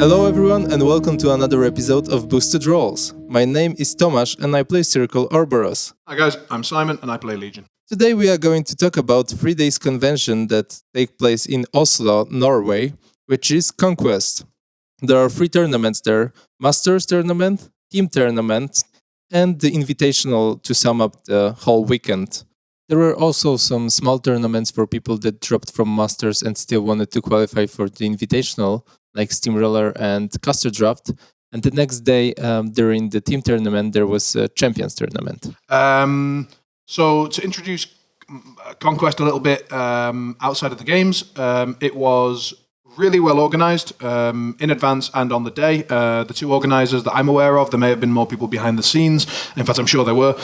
Hello everyone and welcome to another episode of Boosted Rolls. My name is Tomasz and I play Circle Orboros. Hi guys, I'm Simon and I play Legion. Today we are going to talk about 3 days convention that take place in Oslo, Norway, which is ConQuest. There are 3 tournaments there: Masters Tournament, Team Tournament, and the Invitational to sum up the whole weekend. There were also some small tournaments for people that dropped from Masters and still wanted to qualify for the Invitational, like Steamroller and Caster Draft. And the next day, during the team tournament, there was a Champions Tournament. So to introduce ConQuest a little bit outside of the games, it was really well organised in advance and on the day. The 2 organisers that I'm aware of, there may have been more people behind the scenes, in fact I'm sure there were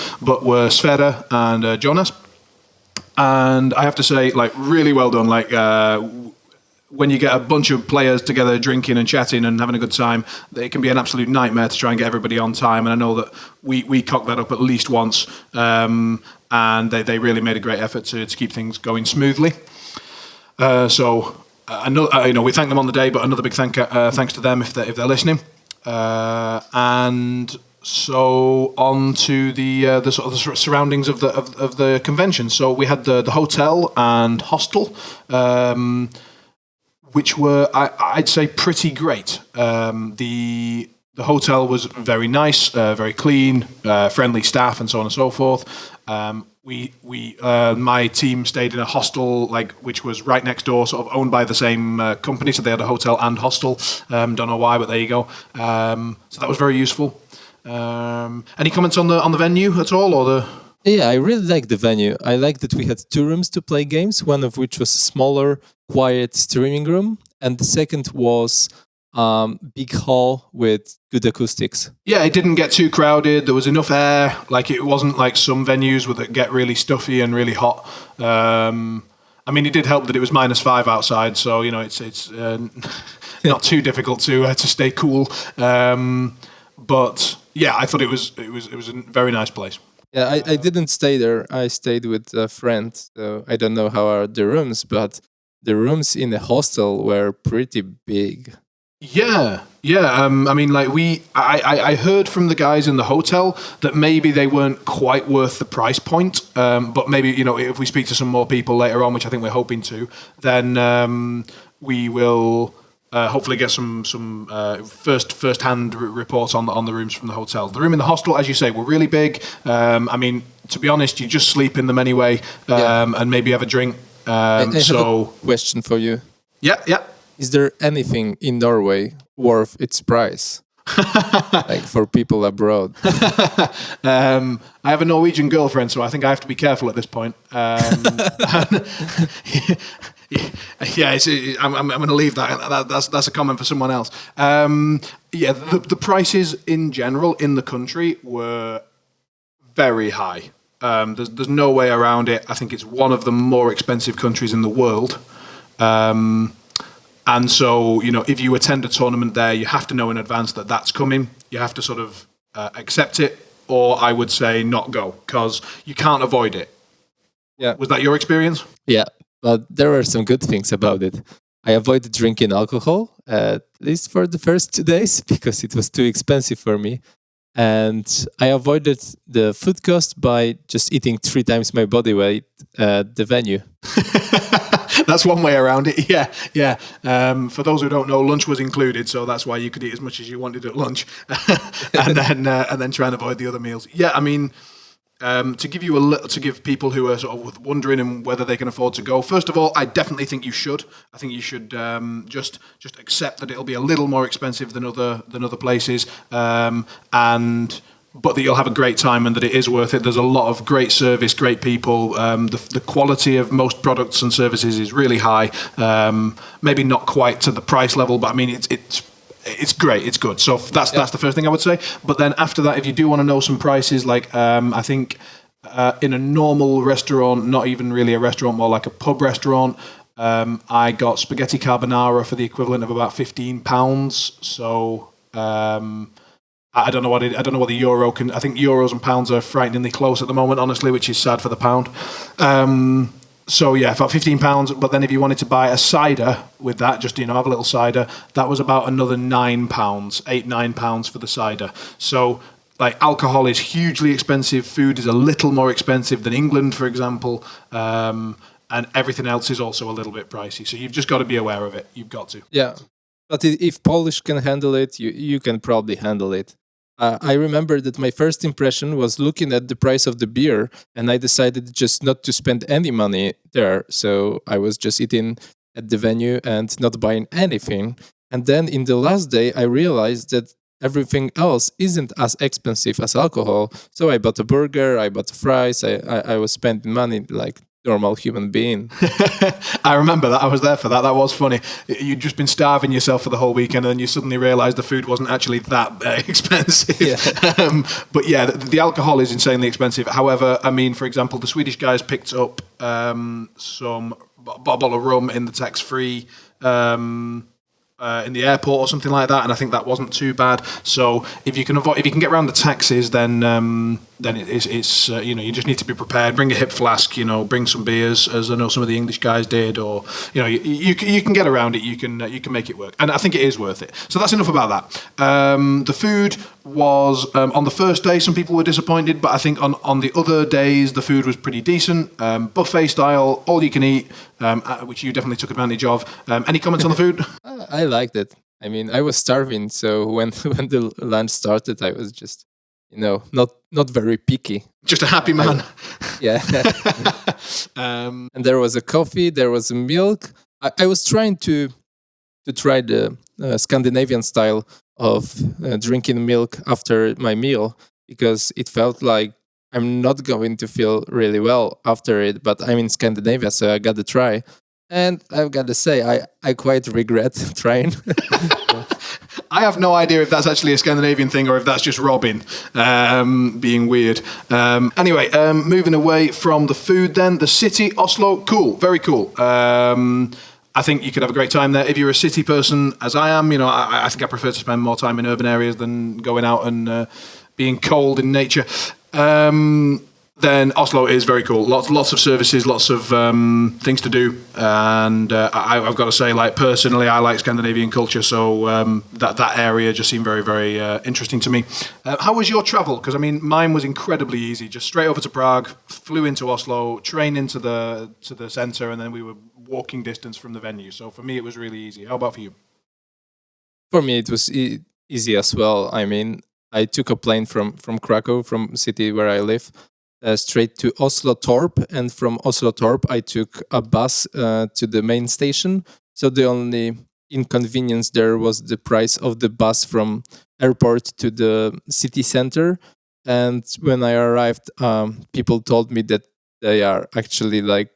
Sverre and Jonas. And I have to say, really well done. When you get a bunch of players together drinking and chatting and having a good time, it can be an absolute nightmare to try and get everybody on time. And I know that we cocked that up at least once, and they really made a great effort to keep things going smoothly. We thank them on the day, but another big thanks to them if they're listening. And so on to the sort of the surroundings of the convention. So we had the hotel and hostel, which were, I'd say, pretty great. The hotel was very nice, very clean, friendly staff, and so on and so forth. My team stayed in a hostel, which was right next door, sort of owned by the same company. So they had a hotel and hostel. Don't know why, but there you go. So that was very useful. Any comments on the venue at all, or the? Yeah, I really like the venue. I like that we had 2 rooms to play games, one of which was a smaller, quiet streaming room, and the second was big hall with good acoustics. Yeah, it didn't get too crowded. There was enough air. It wasn't like some venues that get really stuffy and really hot. It did help that it was -5 outside, so it's not too difficult to stay cool. But yeah, I thought it was a very nice place. Yeah, I didn't stay there. I stayed with a friend, so I don't know how are the rooms, but the rooms in the hostel were pretty big. Yeah. I heard from the guys in the hotel that maybe they weren't quite worth the price point, but maybe, if we speak to some more people later on, which I think we're hoping to, then we will hopefully get some first-hand reports on the rooms from the hotel. The room in the hostel, as you say, were really big. To be honest, you just sleep in them anyway, and maybe have a drink. I have a question for you. Yeah. Is there anything in Norway worth its price? For people abroad? I have a Norwegian girlfriend, so I think I have to be careful at this point. I'm going to leave that. That's a comment for someone else. The prices in general in the country were very high. There's no way around it. I think it's one of the more expensive countries in the world. And so, if you attend a tournament there, you have to know in advance that that's coming. You have to sort of accept it, or I would say not go, because you can't avoid it. Yeah. Was that your experience? Yeah, but there were some good things about it. I avoided drinking alcohol, at least for the first 2 days, because it was too expensive for me. And I avoided the food cost by just eating 3 times my body weight at the venue. That's one way around it. Yeah. For those who don't know, lunch was included, so that's why you could eat as much as you wanted at lunch, and then try and avoid the other meals. Yeah, to give people who are sort of wondering and whether they can afford to go. First of all, I definitely think you should. I think you should just accept that it'll be a little more expensive than other places, but that you'll have a great time and that it is worth it. There's a lot of great service, great people. The quality of most products and services is really high. Maybe not quite to the price level, but it's great. It's good. So that's the first thing I would say. But then after that, if you do want to know some prices, I think in a normal restaurant, not even really a restaurant, more like a pub restaurant, I got spaghetti carbonara for the equivalent of about £15. So. I don't know what the euro can. I think euros and pounds are frighteningly close at the moment, honestly, which is sad for the pound. So yeah, about £15. But then if you wanted to buy a cider with that, just have a little cider, that was about another £9, £8-9 for the cider. So like alcohol is hugely expensive. Food is a little more expensive than England, for example, and everything else is also a little bit pricey. So you've just got to be aware of it. You've got to. Yeah. But if Polish can handle it, you can probably handle it. I remember that my first impression was looking at the price of the beer, and I decided just not to spend any money there. So I was just eating at the venue and not buying anything. And then in the last day, I realized that everything else isn't as expensive as alcohol. So I bought a burger, I bought fries, I was spending money like normal human being. I remember that. I was there for that. That was funny. You'd just been starving yourself for the whole weekend, and then you suddenly realised the food wasn't actually that expensive. Yeah. But yeah, the alcohol is insanely expensive. However, I mean, for example, the Swedish guys picked up some bottle of rum in the tax-free in the airport or something like that, and I think that wasn't too bad. So if you can get around the taxes, then it's you just need to be prepared. Bring a hip flask, bring some beers, as I know some of the English guys did, or you can get around it. You can make it work, and I think it is worth it. So that's enough about that. The food was on the first day. Some people were disappointed, but I think on the other days the food was pretty decent. Buffet style, all you can eat, which you definitely took advantage of. Any comments on the food? I liked it. I mean, I was starving, so when the lunch started, I was just, not very picky. Just a happy man. Yeah. And there was a coffee, there was a milk. I was trying to try the Scandinavian style of drinking milk after my meal, because it felt like I'm not going to feel really well after it, but I'm in Scandinavia, so I got to try. And I've got to say, I quite regret trying. I have no idea if that's actually a Scandinavian thing or if that's just Robin being weird. Anyway, moving away from the food then, the city, Oslo, cool, very cool. I think you could have a great time there. If you're a city person, as I am, I think I prefer to spend more time in urban areas than going out and being cold in nature. Then Oslo is very cool. Lots of services, lots of things to do, and I've got to say, like personally, I like Scandinavian culture, so that area just seemed very, very interesting to me. How was your travel? Because I mean, mine was incredibly easy. Just straight over to Prague, flew into Oslo, train into the centre, and then we were walking distance from the venue. So for me, it was really easy. How about for you? For me, it was easy as well. I mean, I took a plane from Krakow, from city where I live, straight to Oslo Torp, and from Oslo Torp I took a bus to the main station. So the only inconvenience there was the price of the bus from airport to the city center. And when I arrived, people told me that they are actually like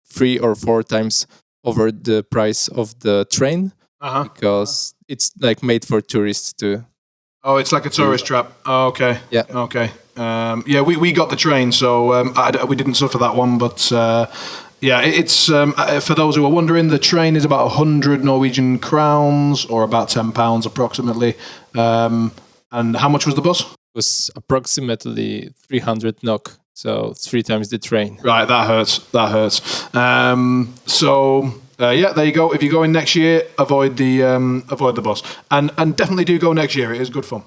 3 or 4 times over the price of the train, because it's like made for tourists too. Oh, it's like a tourist trap. Oh, okay. Yeah. Okay. We got the train, so we didn't suffer that one. But it's for those who are wondering, the train is about 100 Norwegian crowns, or about £10 approximately. And how much was the bus? It was approximately 300 NOK, so 3 times the train. Right, that hurts. There you go. If you're going next year, avoid the bus, and definitely do go next year. It is good fun.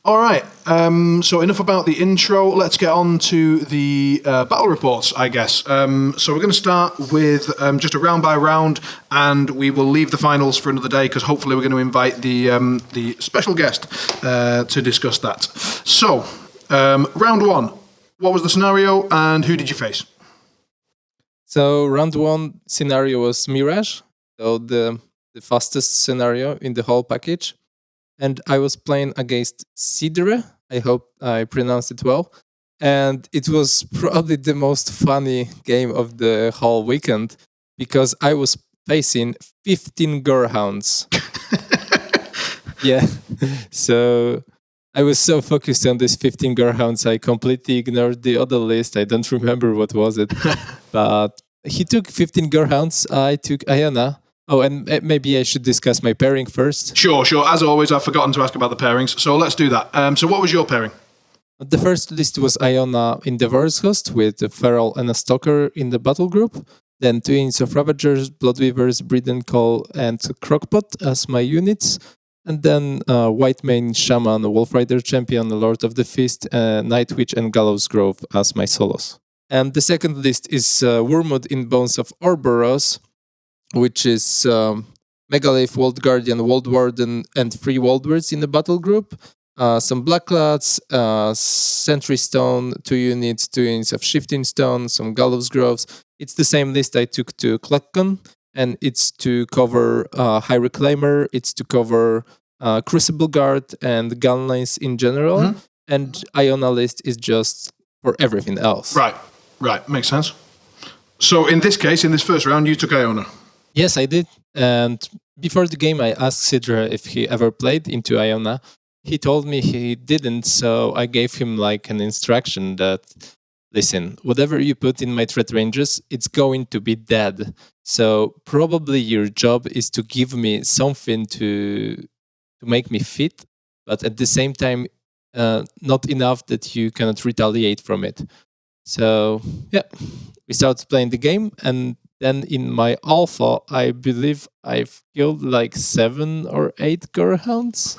All right. So enough about the intro. Let's get on to the battle reports, I guess. So we're going to start with just a round by round, and we will leave the finals for another day, because hopefully we're going to invite the special guest to discuss that. So round 1. What was the scenario, and who did you face? So round 1 scenario was Mirage, so the fastest scenario in the whole package. And I was playing against Sidre. I hope I pronounced it well. And it was probably the most funny game of the whole weekend, because I was facing 15 Gorehounds. Yeah. So I was so focused on this 15 Gorehounds, I completely ignored the other list. I don't remember what was it. But he took 15 Gorehounds. I took Ayana. Oh, and maybe I should discuss my pairing first. Sure. As always, I've forgotten to ask about the pairings, so let's do that. So what was your pairing? The first list was Iona in the Varus host with a Feral and a Stalker in the battle group. Then two units of Ravagers, Bloodweavers, Breedencall, and Crockpot as my units. And then White Mane, Shaman, Wolf Rider Champion, Lord of the Fist, Night Witch, and Gallows Grove as my solos. And the second list is Wormwood in Bones of Orboros, which is Megalith, World Guardian, World Warden, and 3 Waldwards in the battle group. Some Blackclads, Sentry Stone, 2 units of Shifting Stone, some Gallows Groves. It's the same list I took to ClockCon, and it's to cover High Reclaimer, it's to cover Crucible Guard and Gunlines in general, and Iona list is just for everything else. Right, makes sense. So in this case, in this first round, you took Iona. Yes, I did. And before the game, I asked Sidra if he ever played into Iona. He told me he didn't, so I gave him like an instruction that, listen, whatever you put in my threat ranges, it's going to be dead. So probably your job is to give me something to make me fit, but at the same time, not enough that you cannot retaliate from it. So yeah, we started playing the game, and then in my alpha, I believe I've killed like 7 or 8 Gorehounds.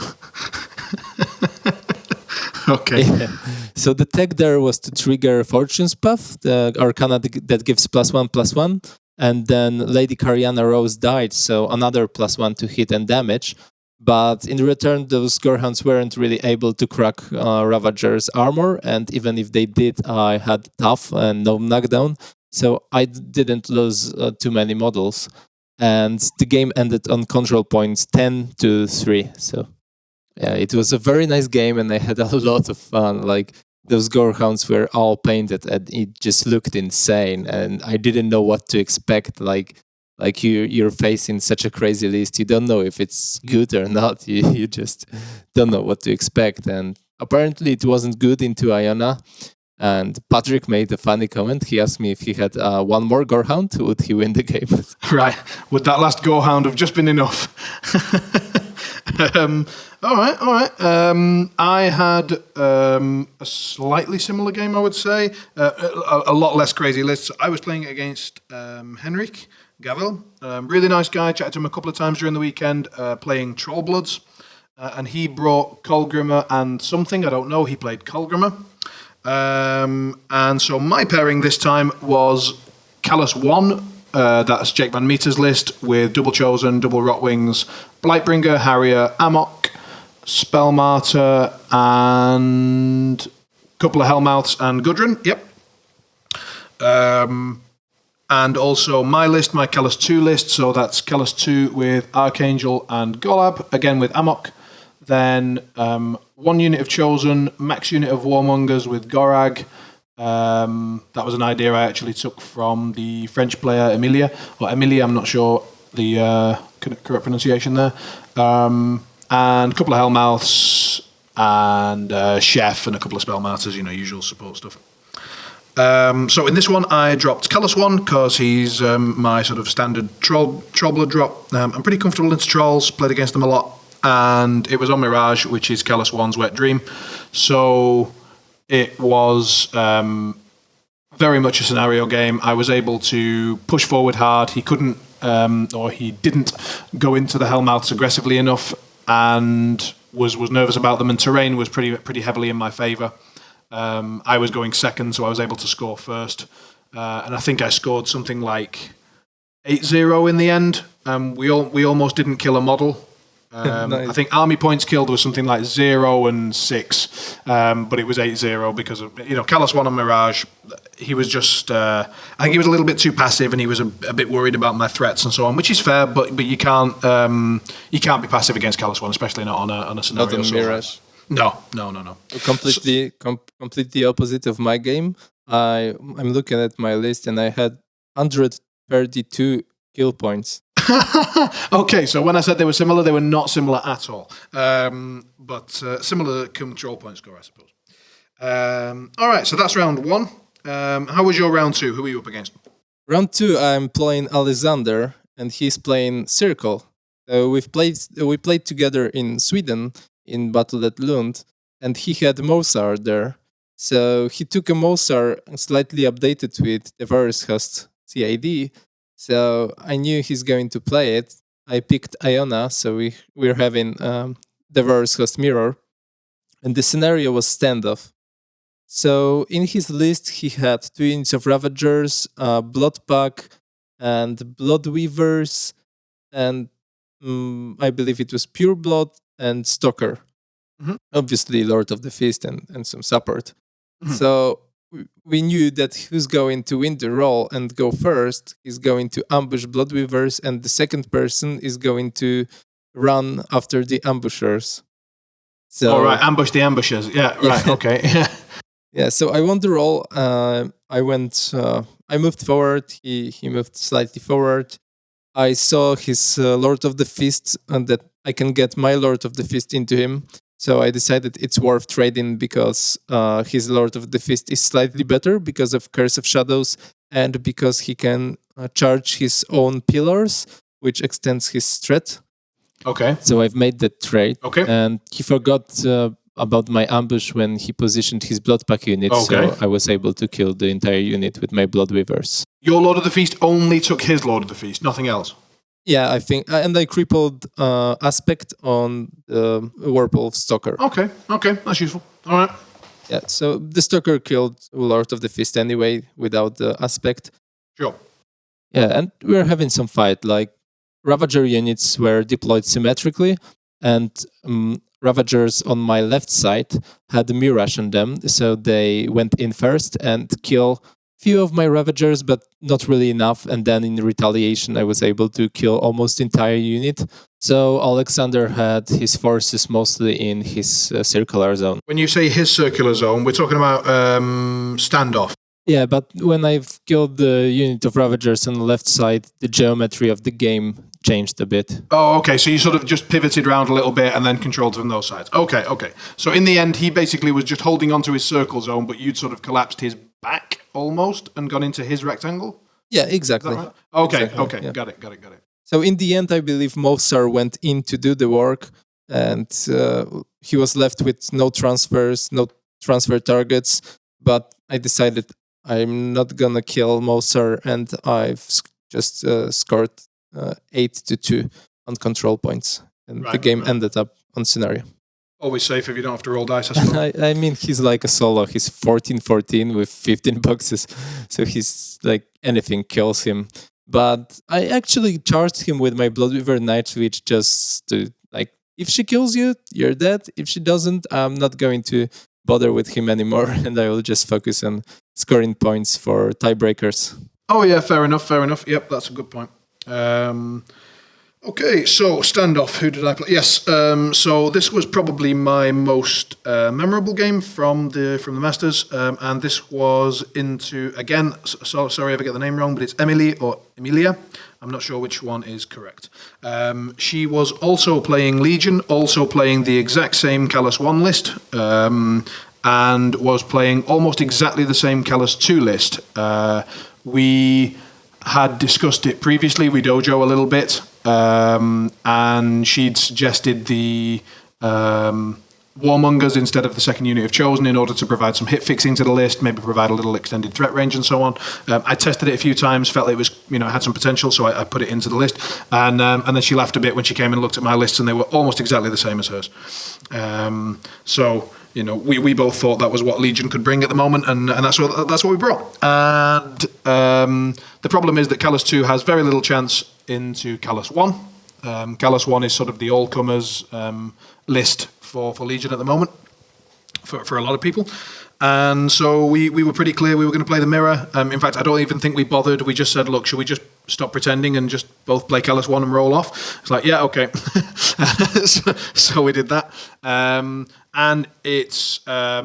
Okay. Yeah. So the tech there was to trigger Fortune's Path, the Arcana that gives +1/+1, and then Lady Cariana Rose died, so another +1 to hit and damage. But in return, those Gorehounds weren't really able to crack Ravager's armor, and even if they did, I had tough and no knockdown, so I didn't lose too many models. And the game ended on control points 10-3, so yeah, it was a very nice game, and I had a lot of fun. Like, those Gorehounds were all painted, and it just looked insane, and I didn't know what to expect. Like you're facing such a crazy list, you don't know if it's good or not. You just don't know what to expect, and apparently it wasn't good into Iona. And Patrick made a funny comment. He asked me if he had one more Gorehound, would he win the game? Right. Would that last Gorehound have just been enough? All right. I had a slightly similar game, I would say. A lot less crazy lists. I was playing against Henrik Gavel. Really nice guy. Chatted to him a couple of times during the weekend, playing Trollbloods. And he brought Kolgrimmer and something, I don't know. He played Kolgrimmer. And so my pairing this time was Callus 1. That's Jake Van Meter's list with Double Chosen, Double Rotwings, Blightbringer, Harrier, Amok, Spellmartyr, and a couple of Hellmouths and Gudrun. Yep. And also my list, my Callus 2 list. So that's Callus 2 with Archangel and Golab, again with Amok. Then 1 unit of Chosen, max unit of Warmongers with Gorag. That was an idea I actually took from the French player Emilia, I'm not sure the correct pronunciation there. And a couple of Hellmouths and Chef and a couple of Spellmasters, usual support stuff. So in this one, I dropped Callus 1 because he's my sort of standard Trollblood drop. I'm pretty comfortable into Trolls, played against them a lot. And it was on Mirage, which is Callus 1's Wet Dream. So it was very much a scenario game. I was able to push forward hard. He couldn't, or he didn't go into the Hellmouths aggressively enough, and was nervous about them. And terrain was pretty heavily in my favour. I was going second, so I was able to score first. And I think I scored something like 8-0 in the end. We almost didn't kill a model. Nice. I think army points killed was something like 0 and 6, but it was 8-0 because of Callus 1 on Mirage. He was just I think he was a little bit too passive, and he was a bit worried about my threats and so on, which is fair. But you can't be passive against Callus 1, especially not on a scenario. Not on Mirage. No. Completely opposite of my game. I'm looking at my list, and I had 132 kill points. Okay, so when I said they were similar, they were not similar at all. But similar control point score, I suppose. All right, so that's round 1. How was your round 2? Who were you up against? Round 2, I'm playing Alexander, and he's playing Circle. We played together in Sweden in Battle at Lund, and he had Mozart there. So he took a Mosar slightly updated with the virus host CID. So I knew he's going to play it. I picked Iona, so we're having the virus host mirror, and the scenario was standoff. So in his list, he had 2 units of Ravagers, Blood Pack, and Blood Weavers, and I believe it was Pure Blood and Stalker. Mhm. Obviously, Lord of the Fist and some support. Mhm. So we knew that who's going to win the role and go first is going to ambush Blood Weavers, and the second person is going to run after the ambushers. So, All right, ambush the ambushers. Yeah, right, okay. Yeah, so I won the role. I moved forward. He moved slightly forward. I saw his Lord of the Fist and that I can get my Lord of the Fist into him. So I decided it's worth trading because his Lord of the Fist is slightly better because of Curse of Shadows and because he can charge his own pillars, which extends his threat. Okay. So I've made that trade. Okay. And he forgot about my ambush when he positioned his Blood Pack unit. Okay. So I was able to kill the entire unit with my Blood Weavers. Your Lord of the Feast only took his Lord of the Feast, nothing else. Yeah, I think, and I crippled aspect on the Warpwolf Stalker. Okay, that's useful. All right. Yeah, so the Stalker killed Lord of the Fist anyway without the aspect. Sure. Yeah, and we were having some fight. Like Ravager units were deployed symmetrically, and Ravagers on my left side had a Mirage on them, so they went in first and kill few of my Ravagers, but not really enough. And then in retaliation, I was able to kill almost entire unit. So Alexander had his forces mostly in his circular zone. When you say his circular zone, we're talking about standoff. Yeah, but when I've killed the unit of Ravagers on the left side, the geometry of the game changed a bit. Oh, okay. So you sort of just pivoted around a little bit and then controlled from those sides. Okay. So in the end, he basically was just holding onto his circle zone, but you'd sort of collapsed his back almost and gone into his rectangle? Yeah, exactly. Right? Okay, Exactly, okay. yeah. Got it. So in the end, I believe Mosar went in to do the work, and he was left with no transfers, no transfer targets. But I decided I'm not gonna kill Mosar, and I've just scored 8-2 on control points, and the game ended up on scenario. Always safe if you don't have to roll dice, I suppose. I mean, he's like a solo. He's 14-14 with 15 boxes, so he's like anything kills him. But I actually charged him with my Bloodweaver Night Switch just to, like, if she kills you, you're dead. If she doesn't, I'm not going to bother with him anymore, and I will just focus on scoring points for tiebreakers. Oh yeah, fair enough. Yep, that's a good point. Okay, so standoff. Who did I play? Yes. So this was probably my most memorable game from the Masters, and this was into again. So sorry if I get the name wrong, but it's Emily or Emilia. I'm not sure which one is correct. She was also playing Legion, also playing the exact same Callus 1 list, and was playing almost exactly the same Callus 2 list. We had discussed it previously. We dojo a little bit. And she'd suggested the Warmongers instead of the second unit of Chosen in order to provide some hit fixing to the list, maybe provide a little extended threat range and so on. I tested it a few times, felt it was, it had some potential, so I put it into the list. And then she laughed a bit when she came and looked at my lists, and they were almost exactly the same as hers. So we both thought that was what Legion could bring at the moment, and that's what we brought. And the problem is that Callus 2 has very little chance into Callus 1. Callus 1 is sort of the all-comers list for Legion at the moment, for a lot of people. And so we were pretty clear we were going to play the mirror. In fact, I don't even think we bothered. We just said, look, should we just stop pretending and just both play Callus 1 and roll off? It's like, yeah, okay. so we did that. And it's a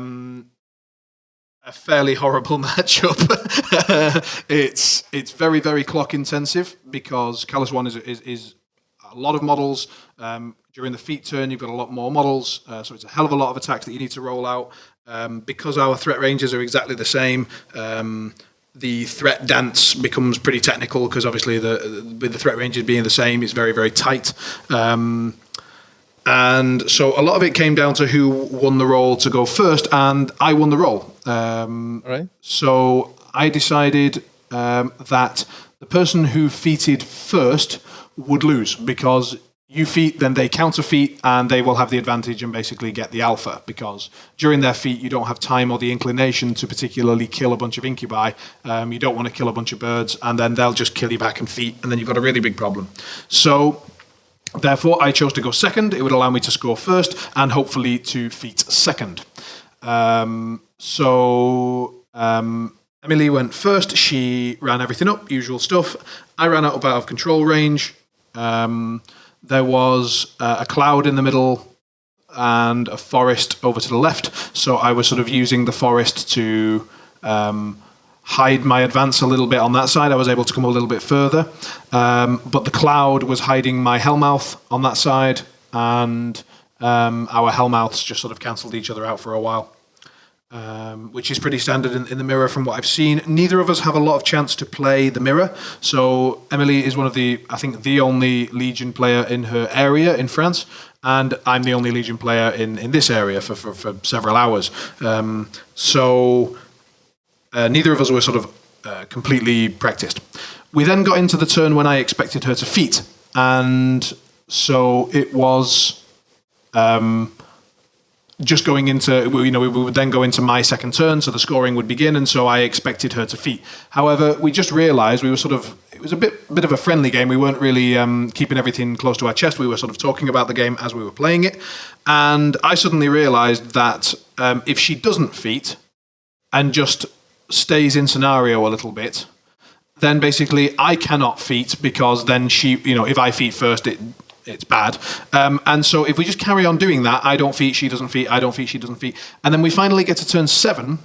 fairly horrible matchup. It's very, very clock intensive because Callus 1 is a lot of models. During the feat turn, you've got a lot more models, so it's a hell of a lot of attacks that you need to roll out. Because our threat ranges are exactly the same, the threat dance becomes pretty technical because obviously with the threat ranges being the same, it's very, very tight. And so a lot of it came down to who won the role to go first, and I won the role. All right. So I decided that the person who feated first would lose, because you feat, then they counter feat, and they will have the advantage and basically get the alpha, because during their feat you don't have time or the inclination to particularly kill a bunch of incubi. You don't want to kill a bunch of birds, and then they'll just kill you back and feat, and then you've got a really big problem. So therefore I chose to go second. It would allow me to score first and hopefully to feat second. Emily went first. She ran everything up, usual stuff. I ran out of control range. There was a cloud in the middle and a forest over to the left. So I was sort of using the forest to hide my advance a little bit on that side. I was able to come a little bit further. But the cloud was hiding my Hellmouth on that side, and our Hellmouths just sort of cancelled each other out for a while. Which is pretty standard in the mirror from what I've seen. Neither of us have a lot of chance to play the mirror. So Emily is one of the only Legion player in her area in France, and I'm the only Legion player in this area for several hours. Neither of us were sort of completely practiced. We then got into the turn when I expected her to feat, and so it was just going into, we would then go into my second turn, so the scoring would begin, and so I expected her to feat. However, we just realised it was a bit of a friendly game. We weren't really keeping everything close to our chest. We were sort of talking about the game as we were playing it, and I suddenly realised that if she doesn't feat and just stays in scenario a little bit, then basically I cannot feat, because then she, if I feat first, it's bad. And so if we just carry on doing that, I don't feat, she doesn't feat, I don't feat, she doesn't feat. And then we finally get to turn 7.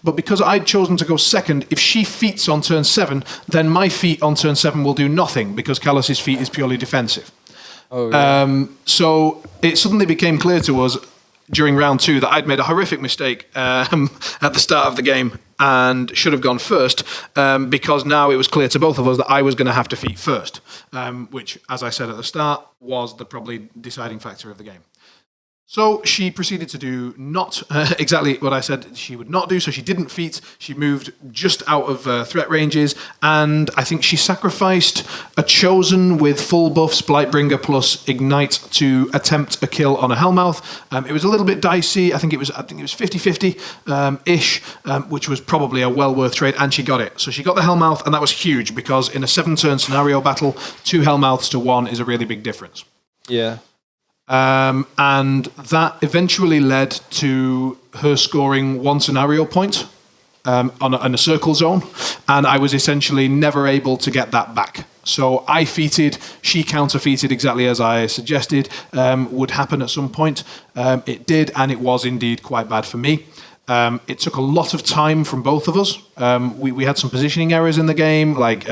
But because I'd chosen to go second, if she feats on turn 7, then my feat on turn 7 will do nothing, because Callus's feat is purely defensive. Oh, yeah. So it suddenly became clear to us during round 2 that I'd made a horrific mistake at the start of the game and should have gone first, because now it was clear to both of us that I was going to have to feat first, which, as I said at the start, was the probably deciding factor of the game. So she proceeded to do not exactly what I said she would not do. So she didn't feat. She moved just out of threat ranges, and I think she sacrificed a Chosen with full buffs, Blightbringer plus Ignite to attempt a kill on a Hellmouth. It was a little bit dicey. I think it was 50-50 ish, which was probably a well worth trade, and she got it. So she got the Hellmouth, and that was huge, because in a 7-turn scenario battle, 2 Hellmouths to 1 is a really big difference. Yeah. And that eventually led to her scoring 1 scenario point on a circle zone, and I was essentially never able to get that back. So I feated, she counter-feated exactly as I suggested would happen at some point. It did, and it was indeed quite bad for me. It took a lot of time from both of us. We had some positioning errors in the game, like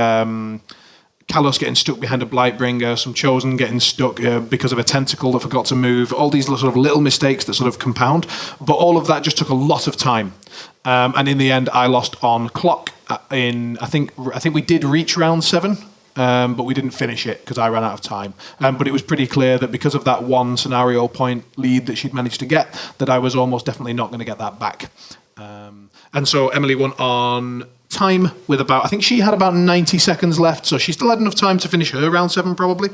Kalos getting stuck behind a Blightbringer, some Chosen getting stuck because of a tentacle that forgot to move, all these sort of little mistakes that sort of compound. But all of that just took a lot of time. And in the end, I lost on clock I think we did reach round 7, but we didn't finish it because I ran out of time. But it was pretty clear that because of that 1 scenario point lead that she'd managed to get, that I was almost definitely not going to get that back. And so Emily won on time with I think she had about 90 seconds left, so she still had enough time to finish her round 7 probably.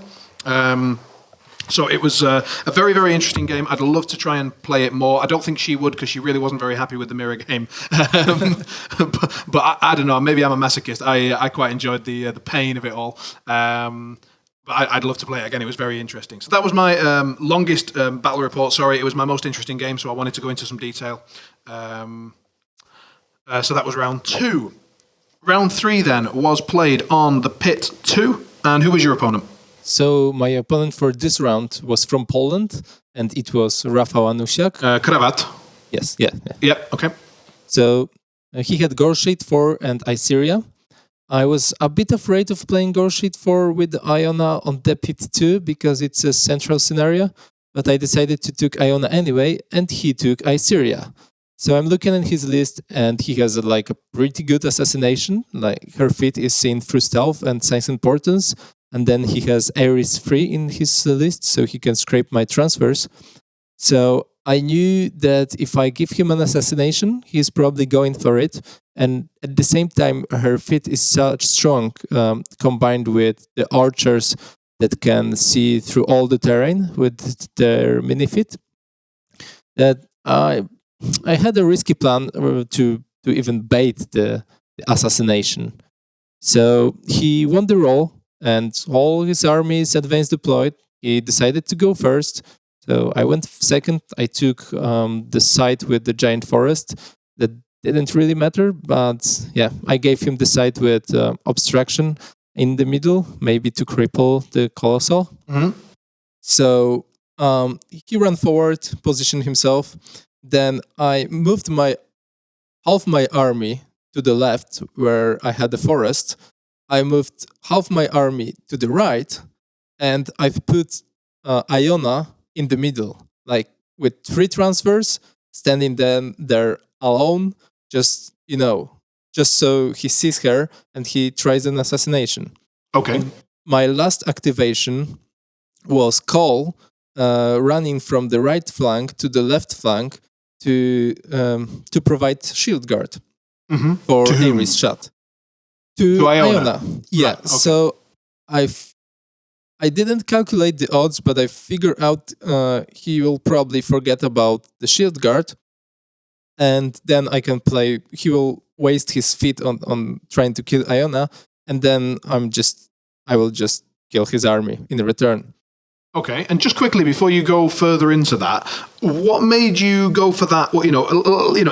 So it was a very, very interesting game. I'd love to try and play it more. I don't think she would, because she really wasn't very happy with the mirror game. But I don't know, maybe I'm a masochist. I quite enjoyed the pain of it all. But I'd love to play it again. It was very interesting. So that was my longest battle report. Sorry, it was my most interesting game, so I wanted to go into some detail. So that was round 2. Round 3 then was played on the Pit 2. And who was your opponent? So my opponent for this round was from Poland, and it was Rafał Anusiak. Krawat. Yes, yeah. Yep, okay. So he had Gorshade 4 and Iseria. I was a bit afraid of playing Gorshade 4 with Iona on the Pit 2 because it's a central scenario, but I decided to take Iona anyway, and he took Iseria. So I'm looking at his list, and he has a pretty good assassination. Like, her feat is seen through stealth and science importance, and then he has Ares free in his list, so he can scrape my transfers. So I knew that if I give him an assassination, he's probably going for it. And at the same time, her fit is such strong, combined with the archers that can see through all the terrain with their mini fit, that I had a risky plan to even bait the assassination. So he won the roll, and all his armies advanced deployed. He decided to go first. So I went second. I took the site with the giant forest. That didn't really matter, but yeah, I gave him the site with obstruction in the middle, maybe to cripple the colossal. Mhm. So he ran forward, positioned himself. Then I moved my half my army to the left, where I had the forest. I moved half my army to the right, and I've put Iona in the middle, like with 3 transfers, standing then there alone, just just so he sees her and he tries an assassination. Okay. My last activation was Cole running from the right flank to the left flank to provide shield guard Mhm. for To whom? Ares shot. To Iona. Yeah. Right, okay. So I didn't calculate the odds, but I figured out he will probably forget about the shield guard, and then I can play. He will waste his feet on trying to kill Iona, and then I will just kill his army in return. Okay, and just quickly before you go further into that, what made you go for that? Well,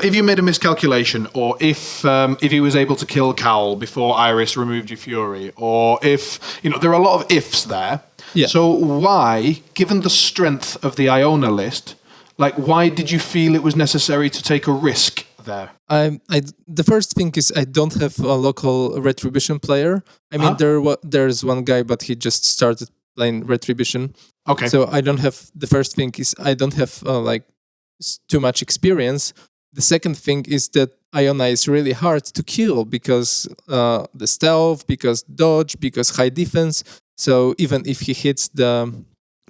if you made a miscalculation, or if he was able to kill Cal before Iris removed your fury, or if there are a lot of ifs there. Yeah. So why, given the strength of the Iona list, why did you feel it was necessary to take a risk there? The first thing is I don't have a local retribution player. I mean, there's one guy, but he just started playing retribution. Okay. So I don't have. The first thing is I don't have too much experience. The second thing is that Iona is really hard to kill because the stealth, because dodge, because high defense. So even if he hits the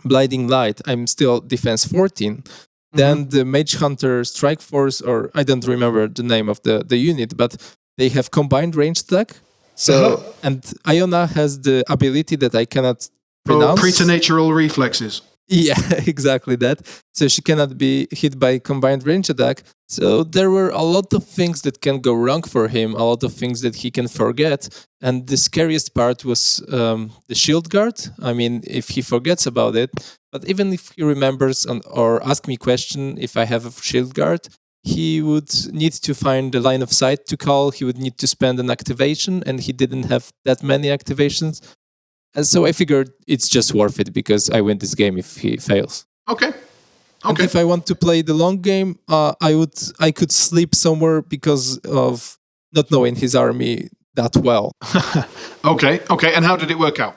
blinding light, I'm still defense 14. Then the Mage Hunter Strike Force, or I don't remember the name of the unit, but they have combined range attack. So and Iona has the ability that I cannot pronounce. Preternatural reflexes. Yeah, exactly that. So she cannot be hit by combined range attack. So there were a lot of things that can go wrong for him, a lot of things that he can forget. And the scariest part was the shield guard. I mean, if he forgets about it, but even if he remembers or ask me question if I have a shield guard, he would need to find the line of sight to call. He would need to spend an activation, and he didn't have that many activations. And so I figured it's just worth it because I win this game if he fails. Okay. And if I want to play the long game, I could sleep somewhere because of not knowing his army that well. Okay. And how did it work out?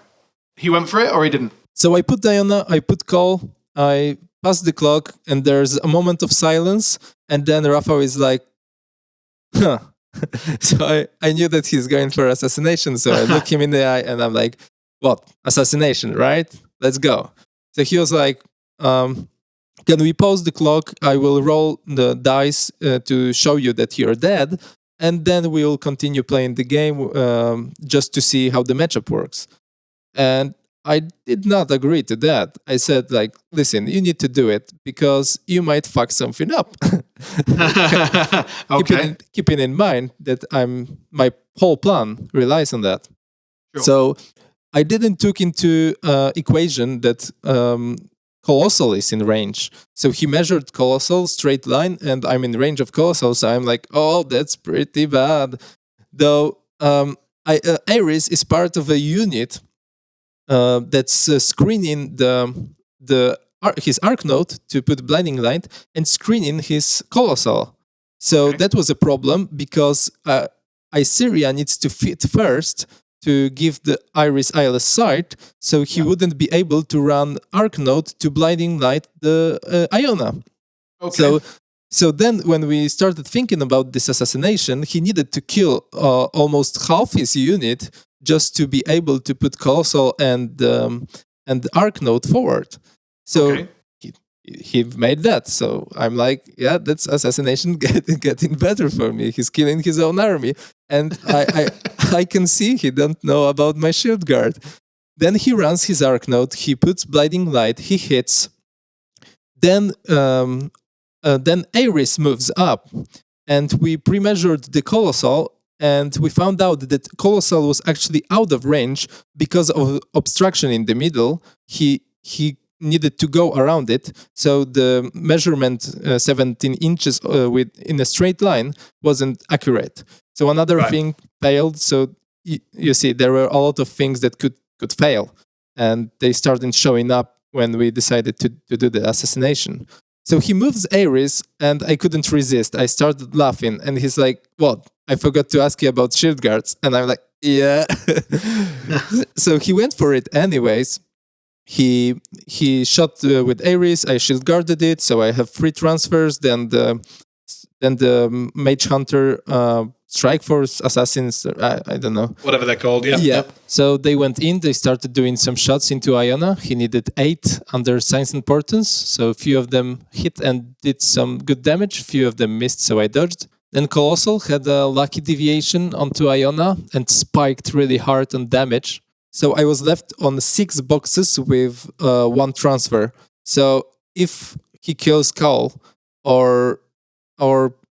He went for it or he didn't? So I put Diana, I put Call, I passed the clock, and there's a moment of silence, and then Rafa is like, huh. So I knew that he's going for assassination, so I look him in the eye and I'm like, what? Assassination, right? Let's go. So he was like, can we pause the clock? I will roll the dice to show you that you're dead, and then we'll continue playing the game just to see how the matchup works. And I did not agree to that. I said, listen, you need to do it because you might fuck something up. Okay. Keeping in mind that my whole plan relies on that. Sure. So I didn't took into equation that Colossal is in range. So he measured Colossal straight line, and I'm in range of Colossal. So I'm like, oh, that's pretty bad. Though Ares is part of a unit that's screening his arc node to put blinding light and screening his Colossal. So that was a problem because Isaiah needs to fit first to give the Iris eyeless sight, so he wouldn't be able to run arc node to blinding light the Iona. Okay. So then when we started thinking about this assassination, he needed to kill almost half his unit just to be able to put Colossal and Arknote forward. So Okay. he made that. So I'm like, yeah, that's assassination getting better for me. He's killing his own army, and I can see he don't know about my shield guard. Then he runs his Arknote. He puts Blinding Light. He hits. Then Ares moves up, and we pre-measured the Colossal, and we found out that Colossal was actually out of range because of obstruction in the middle. He needed to go around it, so the measurement 17 inches in a straight line wasn't accurate. So another thing failed. So you see, there were a lot of things that could fail, and they started showing up when we decided to do the assassination. So he moves Ares, and I couldn't resist. I started laughing, and he's like, "What? I forgot to ask you about shield guards." And I'm like, "Yeah." So he went for it anyways. He shot with Ares. I shield guarded it, so I have 3 transfers. Then the Mage Hunter Strike Force Assassins, I don't know. Whatever they're called, yeah. Yeah. So they went in, they started doing some shots into Iona. He needed 8 under Signs and Portents, so a few of them hit and did some good damage, few of them missed, so I dodged. Then Colossal had a lucky deviation onto Iona and spiked really hard on damage. So I was left on 6 boxes with 1 transfer. So if he kills Call or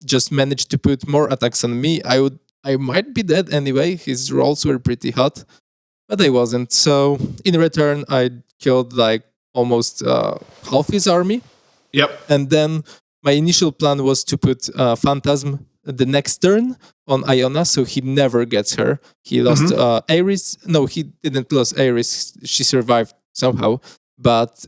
just managed to put more attacks on me, I might be dead anyway. His rolls were pretty hot, but I wasn't. So in return, I killed like almost half his army. Yep. And then my initial plan was to put Phantasm the next turn on Iona, so he never gets her. He lost Ares. No, he didn't lose Ares. She survived somehow. But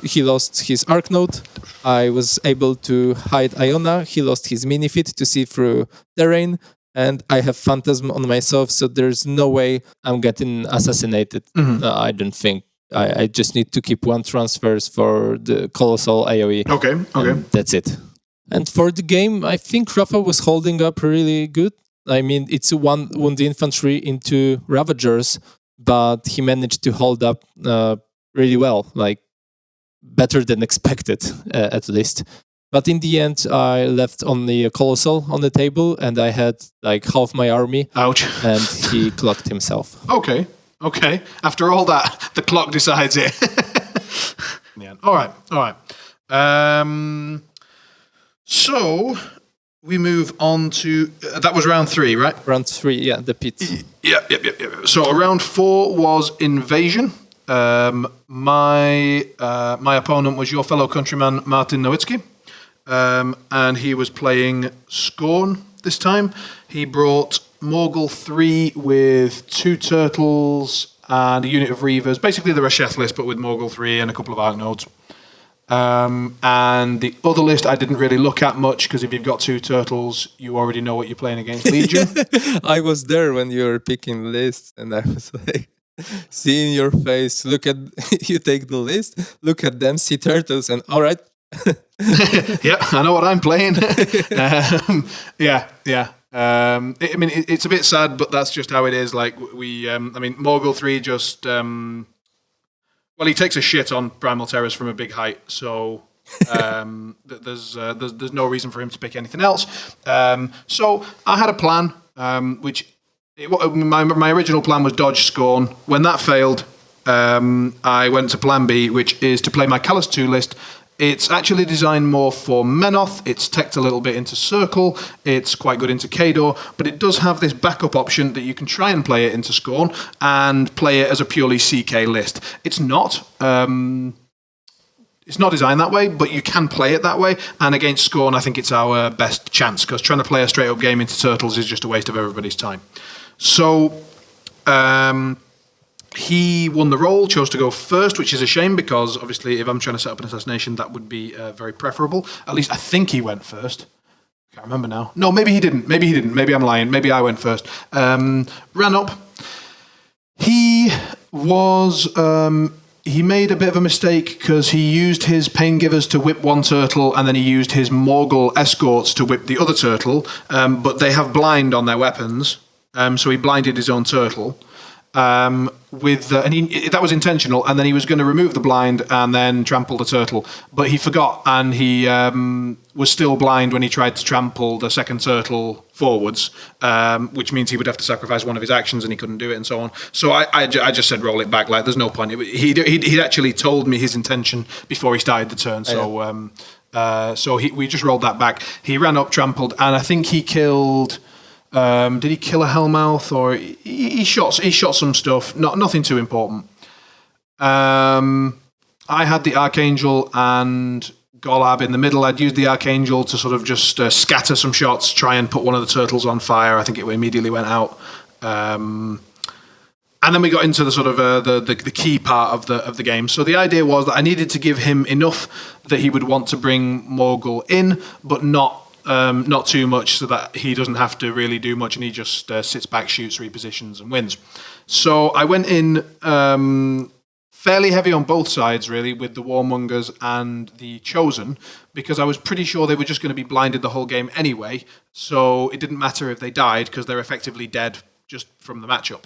he lost his Arknote. I was able to hide Iona. He lost his Minifit to see through terrain. And I have Phantasm on myself, so there's no way I'm getting assassinated. I don't think. I just need to keep 1 transfers for the Colossal AoE. Okay. That's it. And for the game, I think Rafa was holding up really good. I mean, it's 1 wound infantry into Ravagers, but he managed to hold up really well, like better than expected, at least. But in the end, I left only a Colossal on the table, and I had like half my army. Ouch. And he clocked himself. Okay. After all that, the clock decides it. Yeah. All right. So we move on to that was round 3, right? Round 3, yeah, the pit. Yeah. So round 4 was invasion. My opponent was your fellow countryman Martin Nowitzki, and he was playing Scorn this time. He brought Morgul 3 with 2 turtles and a unit of Reavers, basically the Rasheth list, but with Morgul 3 and a couple of Arknotes. And the other list I didn't really look at much, because if you've got 2 turtles, you already know what you're playing against Legion. I was there when you were picking lists, and I was like, seeing your face, look at you take the list, look at them, see turtles, and all right. Yeah, I know what I'm playing. Yeah. I mean, it's a bit sad, but that's just how it is. Like Morgul 3 just well, he takes a shit on Primal Terrors from a big height, so there's no reason for him to pick anything else. So I had a plan, my original plan was dodge Scorn. When that failed, I went to plan B, which is to play my Callus 2 list. It's actually designed more for Menoth. It's teched a little bit into Circle. It's quite good into Kador, but it does have this backup option that you can try and play it into Scorn and play it as a purely CK list. It's not designed that way, but you can play it that way. And against Scorn, I think it's our best chance, because trying to play a straight up game into Turtles is just a waste of everybody's time. So he won the roll, chose to go first, which is a shame, because obviously if I'm trying to set up an assassination, that would be very preferable. At least I think he went first. I can't remember now. No, maybe he didn't. Maybe I'm lying. Maybe I went first. Ran up. He was... he made a bit of a mistake, because he used his Pain Givers to whip 1 turtle, and then he used his Morgul Escorts to whip the other turtle, but they have blind on their weapons. So he blinded his own turtle. That was intentional, and then he was going to remove the blind and then trample the turtle, but he forgot, and he was still blind when he tried to trample the second turtle forwards, which means he would have to sacrifice one of his actions, and he couldn't do it, and so on. So I just said roll it back, like there's no point. He'd actually told me his intention before he started the turn, so we just rolled that back. He ran up, trampled, and I think he killed. Did he kill a Hellmouth, or he shot some stuff? Nothing too important. I had the Archangel and Golab in the middle. I'd used the Archangel to sort of just scatter some shots, try and put one of the turtles on fire. I think it immediately went out. And then we got into the sort of the key part of the game. So the idea was that I needed to give him enough that he would want to bring Morgul in, but not too much, so that he doesn't have to really do much, and he just sits back, shoots, repositions, and wins. So I went in fairly heavy on both sides, really, with the Warmongers and the Chosen, because I was pretty sure they were just going to be blinded the whole game anyway, so it didn't matter if they died, because they're effectively dead just from the matchup.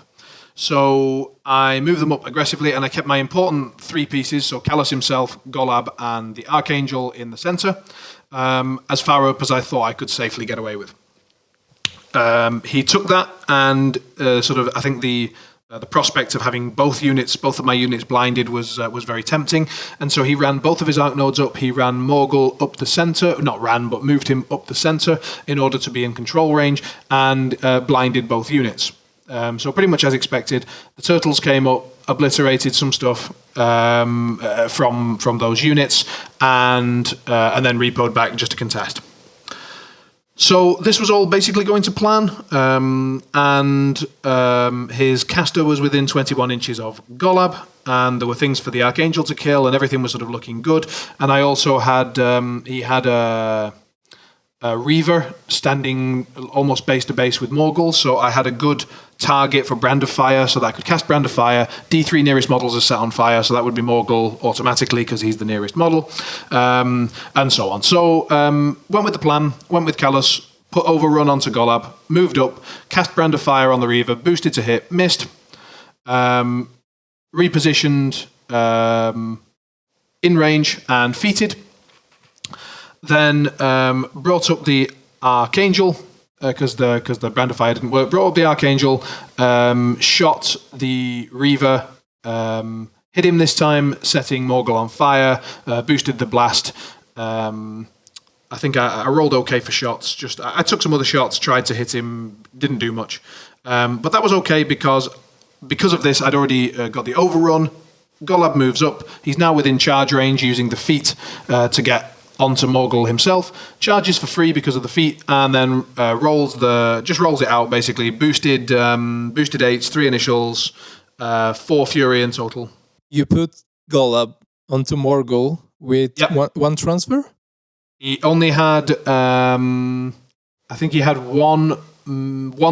So I moved them up aggressively, and I kept my important three pieces, so Callus himself, Golab, and the Archangel in the center, as far up as I thought I could safely get away with. He took that, and I think the prospect of having both of my units blinded was very tempting, and so he ran both of his Arc Nodes up. He ran Morgul up the center, but moved him up the center in order to be in control range, and blinded both units. So pretty much as expected, the turtles came up, obliterated some stuff from those units, and then repoed back just to contest. So this was all basically going to plan, and his caster was within 21 inches of Golab, and there were things for the Archangel to kill, and everything was sort of looking good. And I also had he had a Reaver standing almost base to base with Morgul, so I had a good target for Brand of Fire, so that I could cast Brand of Fire. D3 nearest models are set on fire, so that would be Morgul automatically because he's the nearest model, and so on. So went with the plan, went with Callus, put Overrun onto Golab, moved up, cast Brand of Fire on the Reaver, boosted to hit, missed, repositioned in range and feated. Then brought up the Archangel, because the Brand of Fire didn't work. Brought up the Archangel, shot the Reaver, hit him this time, setting Morgul on fire, boosted the blast. I think I rolled okay for shots. Just I took some other shots, tried to hit him, didn't do much. But that was okay because of this, I'd already got the Overrun. Golab moves up. He's now within charge range using the feat to get onto Morgul himself, charges for free because of the feat, and then rolls it out basically. Boosted 8s, 3 initials, 4 fury in total. You put Golab onto Morgul with one transfer? He only had, I think he had one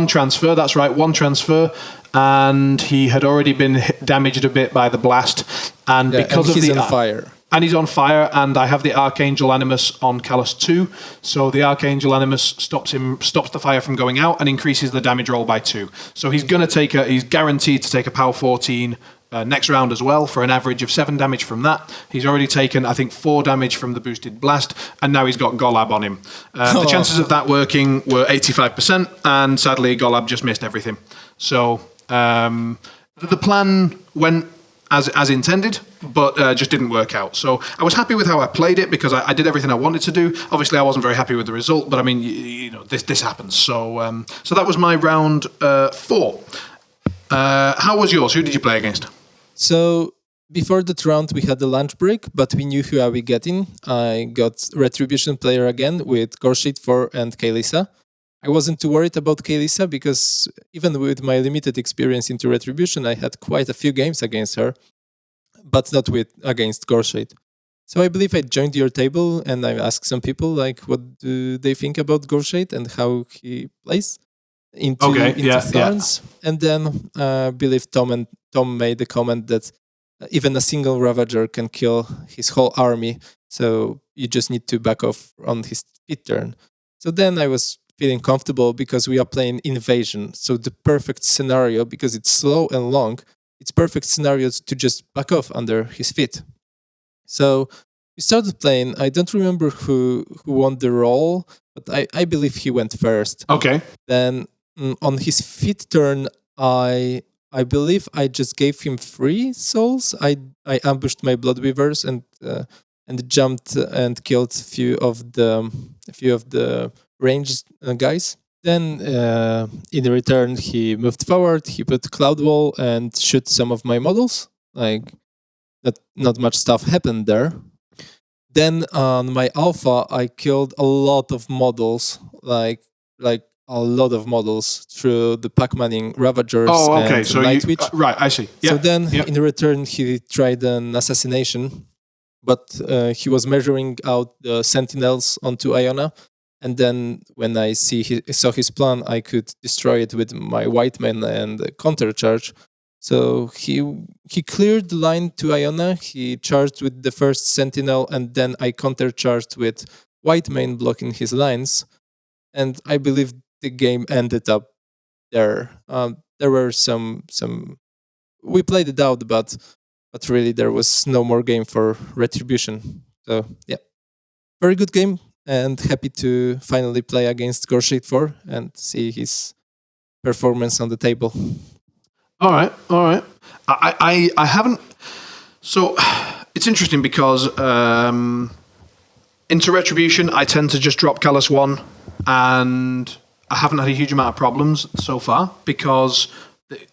transfer. That's right, one transfer, and he had already been damaged a bit by the blast, and because he's on fire. And he's on fire, and I have the Archangel Animus on Callus 2, so the Archangel Animus stops the fire from going out and increases the damage roll by 2. So he's guaranteed to take a power 14 next round as well, for an average of 7 damage from that. He's already taken, I think, 4 damage from the boosted blast, and now he's got Golab on him. The chances of that working were 85%, and sadly Golab just missed everything. So the plan went as intended, but just didn't work out. So I was happy with how I played it because I did everything I wanted to do. Obviously, I wasn't very happy with the result, but I mean, this happens. So so that was my round 4. How was yours? Who did you play against? So before that round, we had the lunch break, but we knew who I would get in. I got Retribution player again with Gorshit 4 and Kaelissa. I wasn't too worried about Kaelissa because even with my limited experience into Retribution, I had quite a few games against her, but not against Gorshit. So I believe I joined your table and I asked some people like what do they think about Gorshit and how he plays into Thorns. Yeah. And then I believe Tom made the comment that even a single Ravager can kill his whole army, so you just need to back off on his turn. So then I was feeling comfortable because we are playing invasion. So the perfect scenario, because it's slow and long, it's perfect scenarios to just back off under his feet. So we started playing. I don't remember who won the role, but I believe he went first. Okay. Then on his fifth turn, I believe I just gave him 3 souls. I ambushed my blood weavers and jumped and killed a few of the ranged guys. Then in return, he moved forward. He put cloud wall and shoot some of my models. Like not much stuff happened there. Then on my alpha, I killed a lot of models, like a lot of models through the Pac-Manning Ravagers and So Night Witch. right, I see. Yeah. So then, in return, he tried an assassination, but he was measuring out the Sentinels onto Iona. And then, when I saw his plan, I could destroy it with my White Man and counter charge. So he cleared the line to Iona. He charged with the first Sentinel, and then I counter charged with White Man blocking his lines. And I believe the game ended up there. There were some. We played it out, but really there was no more game for Retribution. So yeah, very good game, and happy to finally play against Gorshade 4 and see his performance on the table. All right. I haven't. So it's interesting because into Retribution, I tend to just drop Callus 1, and I haven't had a huge amount of problems so far because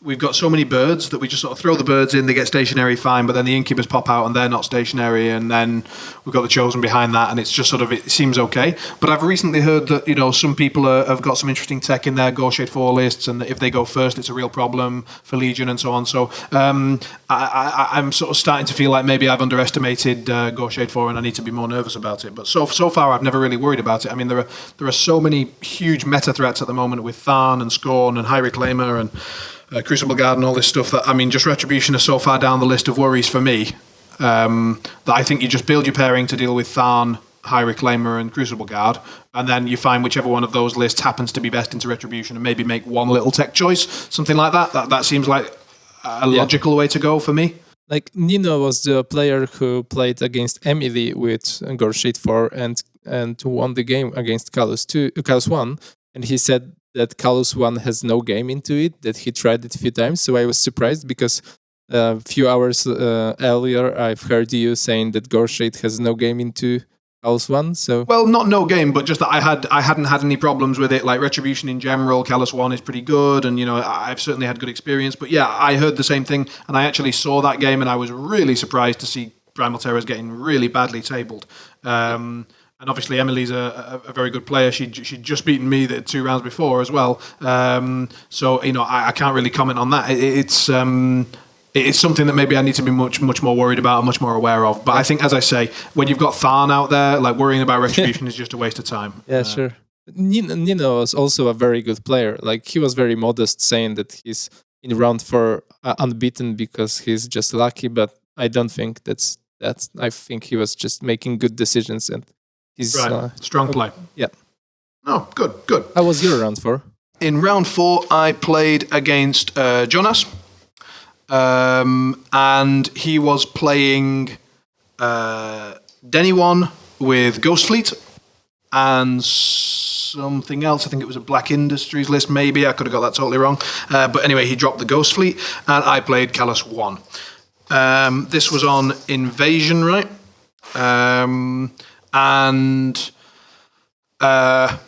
we've got so many birds that we just sort of throw the birds in, they get stationary fine, but then the incubus pop out and they're not stationary, and then we've got the chosen behind that, and it's just sort of, it seems okay. But I've recently heard that, some people have got some interesting tech in their Gorshade 4 lists, and that if they go first, it's a real problem for Legion and so on. So I'm sort of starting to feel like maybe I've underestimated Gorshade 4 and I need to be more nervous about it. But so far, I've never really worried about it. I mean, there are so many huge meta threats at the moment with Tharn and Scorn and High Reclaimer and Crucible Guard and all this stuff that, I mean, just Retribution is so far down the list of worries for me that I think you just build your pairing to deal with Tharn, High Reclaimer and Crucible Guard, and then you find whichever one of those lists happens to be best into Retribution and maybe make one little tech choice, something like that. That seems like a logical way to go for me. Like Nino was the player who played against Emily with Gorshade 4 and won the game against Callus 1, and he said that Callus 1 has no game into it, that he tried it a few times. So I was surprised because a few hours earlier I've heard you saying that Gorshade has no game into Callus 1. So well, not no game, but just that I hadn't had any problems with it. Like Retribution in general, Callus 1 is pretty good, and I've certainly had good experience. But yeah, I heard the same thing, and I actually saw that game, and I was really surprised to see Primal Terrors getting really badly tabled. And obviously, Emily's a very good player. She'd just beaten me the 2 rounds before as well. So I can't really comment on that. It's something that maybe I need to be much more worried about and much more aware of. But I think, as I say, when you've got Tharn out there, like worrying about Retribution is just a waste of time. Yeah, sure. Nino was also a very good player. Like, he was very modest, saying that he's in round 4 unbeaten because he's just lucky. But I don't think that's. I think he was just making good decisions, and he's right. Strong play. Yeah. Oh, good. How was your round 4? In round 4, I played against Jonas, and he was playing Denny1 with Ghost Fleet and something else. I think it was a Black Industries list, maybe. I could have got that totally wrong. But anyway, he dropped the Ghost Fleet, and I played Callus 1. This was on Invasion, right? And I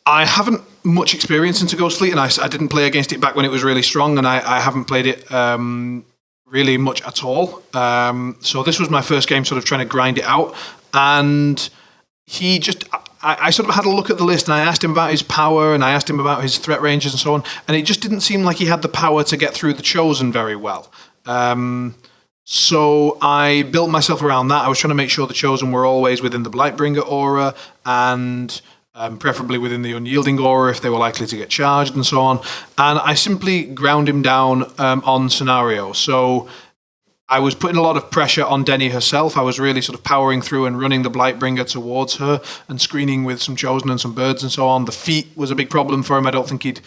haven't much experience into Ghost Fleet, and I didn't play against it back when it was really strong, and I haven't played it really much at all. So this was my first game sort of trying to grind it out, and he just... I sort of had a look at the list, and I asked him about his power, and I asked him about his threat ranges and so on, and it just didn't seem like he had the power to get through the Chosen very well. So I built myself around that. I was trying to make sure the Chosen were always within the Blightbringer aura, and preferably within the Unyielding aura if they were likely to get charged and so on. And I simply ground him down on scenario. So I was putting a lot of pressure on Denny herself. I was really sort of powering through and running the Blightbringer towards her and screening with some Chosen and some birds and so on. The feet was a big problem for him. I don't think he'd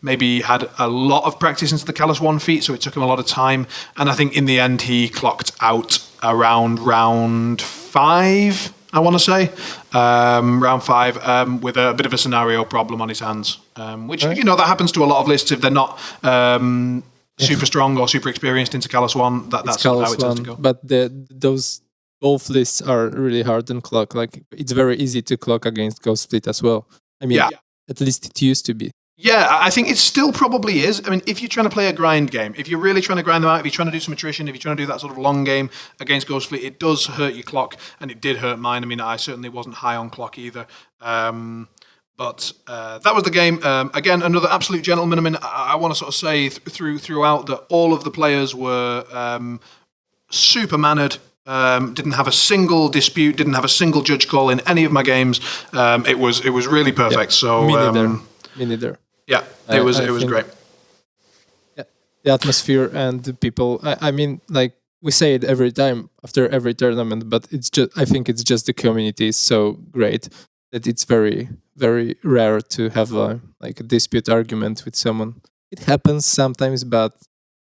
maybe had a lot of practice into the Callus 1 feat, so it took him a lot of time. And I think in the end he clocked out around round 5, I want to say. Round 5 with a bit of a scenario problem on his hands, which, you know, that happens to a lot of lists if they're not... super strong or super experienced into Callus 1, that's how it tends to go. But those both lists are really hard on clock. Like, it's very easy to clock against Ghost Fleet as well. I mean, at least it used to be. Yeah, I think it still probably is. I mean, if you're trying to play a grind game, if you're really trying to grind them out, if you're trying to do some attrition, if you're trying to do that sort of long game against Ghost Fleet, it does hurt your clock, and it did hurt mine. I mean, I certainly wasn't high on clock either. But that was the game. Again, another absolute gentleman. I mean, I want to sort of say throughout that all of the players were super mannered. Didn't have a single dispute. Didn't have a single judge call in any of my games. It was really perfect. So me neither. Yeah, it was great. Yeah, the atmosphere and the people. I mean, like, we say it every time after every tournament, but I think it's just the community is so great that it's very, very rare to have a dispute argument with someone. It happens sometimes, but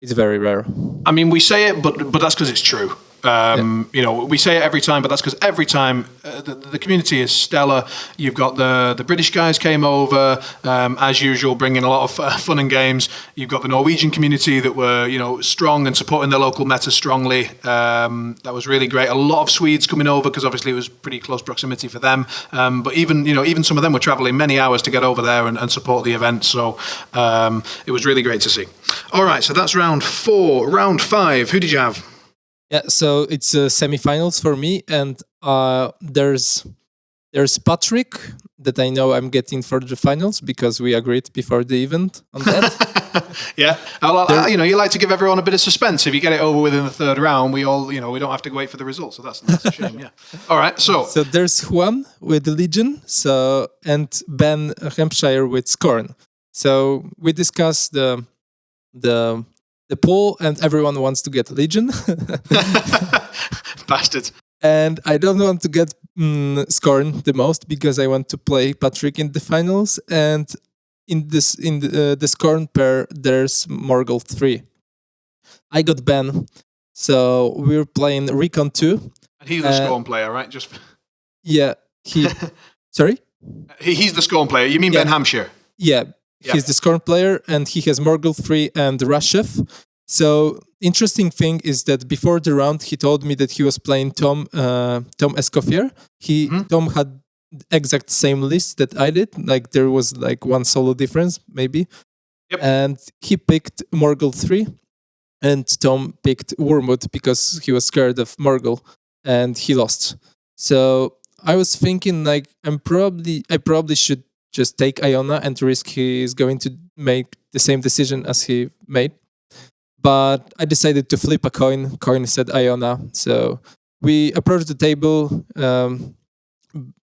it's very rare. I mean, we say it, but that's because it's true. You know, we say it every time, but that's because every time the community is stellar. You've got the British guys came over, as usual, bringing a lot of fun and games. You've got the Norwegian community that were, you know, strong and supporting their local meta strongly. That was really great. A lot of Swedes coming over because obviously it was pretty close proximity for them. But even some of them were traveling many hours to get over there and support the event. So it was really great to see. All right, so that's round 4. Round 5, who did you have? Yeah, so it's semifinals for me, and there's Patrick that I know I'm getting for the finals because we agreed before the event on that. Yeah, you know, you like to give everyone a bit of suspense. If you get it over within the 3rd round, we all, you know, we don't have to wait for the results. So that's a shame. Yeah. All right. So there's Juan with the Legion, and Ben Hampshire with Scorn. So we discussed the poll, and everyone wants to get Legion. Bastards. And I don't want to get Scorn the most because I want to play Patrick in the finals. And in the Scorn pair, there's Morgul 3. I got Ben, so we're playing Recon 2. And he's the Scorn player, right? Yeah, sorry? He's the Scorn player. You mean Ben Hampshire? Yeah. He's the Scorn player, and he has Morgul 3 and Rashef. So, interesting thing is that before the round, he told me that he was playing Tom Escoffier. Tom had exact same list that I did. Like, there was like one solo difference, maybe. Yep. And he picked Morgul 3, and Tom picked Wormwood because he was scared of Morgul, and he lost. So, I was thinking, like, I probably should just take Iona and risk he is going to make the same decision as he made. But I decided to flip a coin. Coin said Iona. So we approached the table.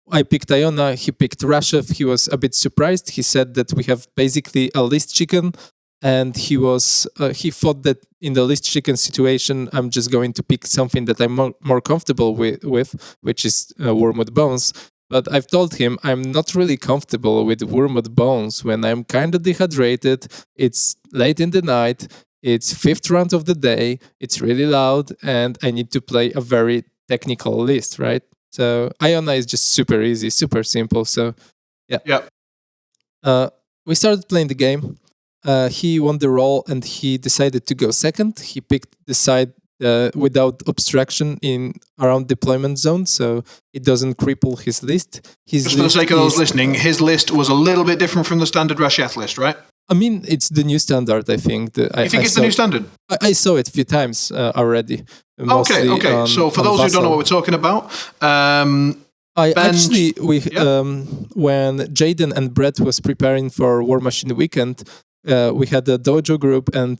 I picked Iona. He picked Rashef. He was a bit surprised. He said that we have basically a list chicken. And he thought that in the list chicken situation, I'm just going to pick something that I'm more comfortable with, which is Wormwood Bones. But I've told him I'm not really comfortable with Wormwood Bones when I'm kind of dehydrated. It's late in the night. It's 5th round of the day. It's really loud, and I need to play a very technical list, right? So Iona is just super easy, super simple. So yeah. We started playing the game. He won the roll, and he decided to go second. He picked the side without obstruction in around deployment zone, so it doesn't cripple his list. Just for the sake of those listening, his list was a little bit different from the standard Rasheth list, right? I mean, it's the new standard, I think. You think it's the new standard? I saw it a few times already. Okay. So for those who don't know what we're talking about, when Jaden and Brett was preparing for War Machine Weekend, we had a dojo group, and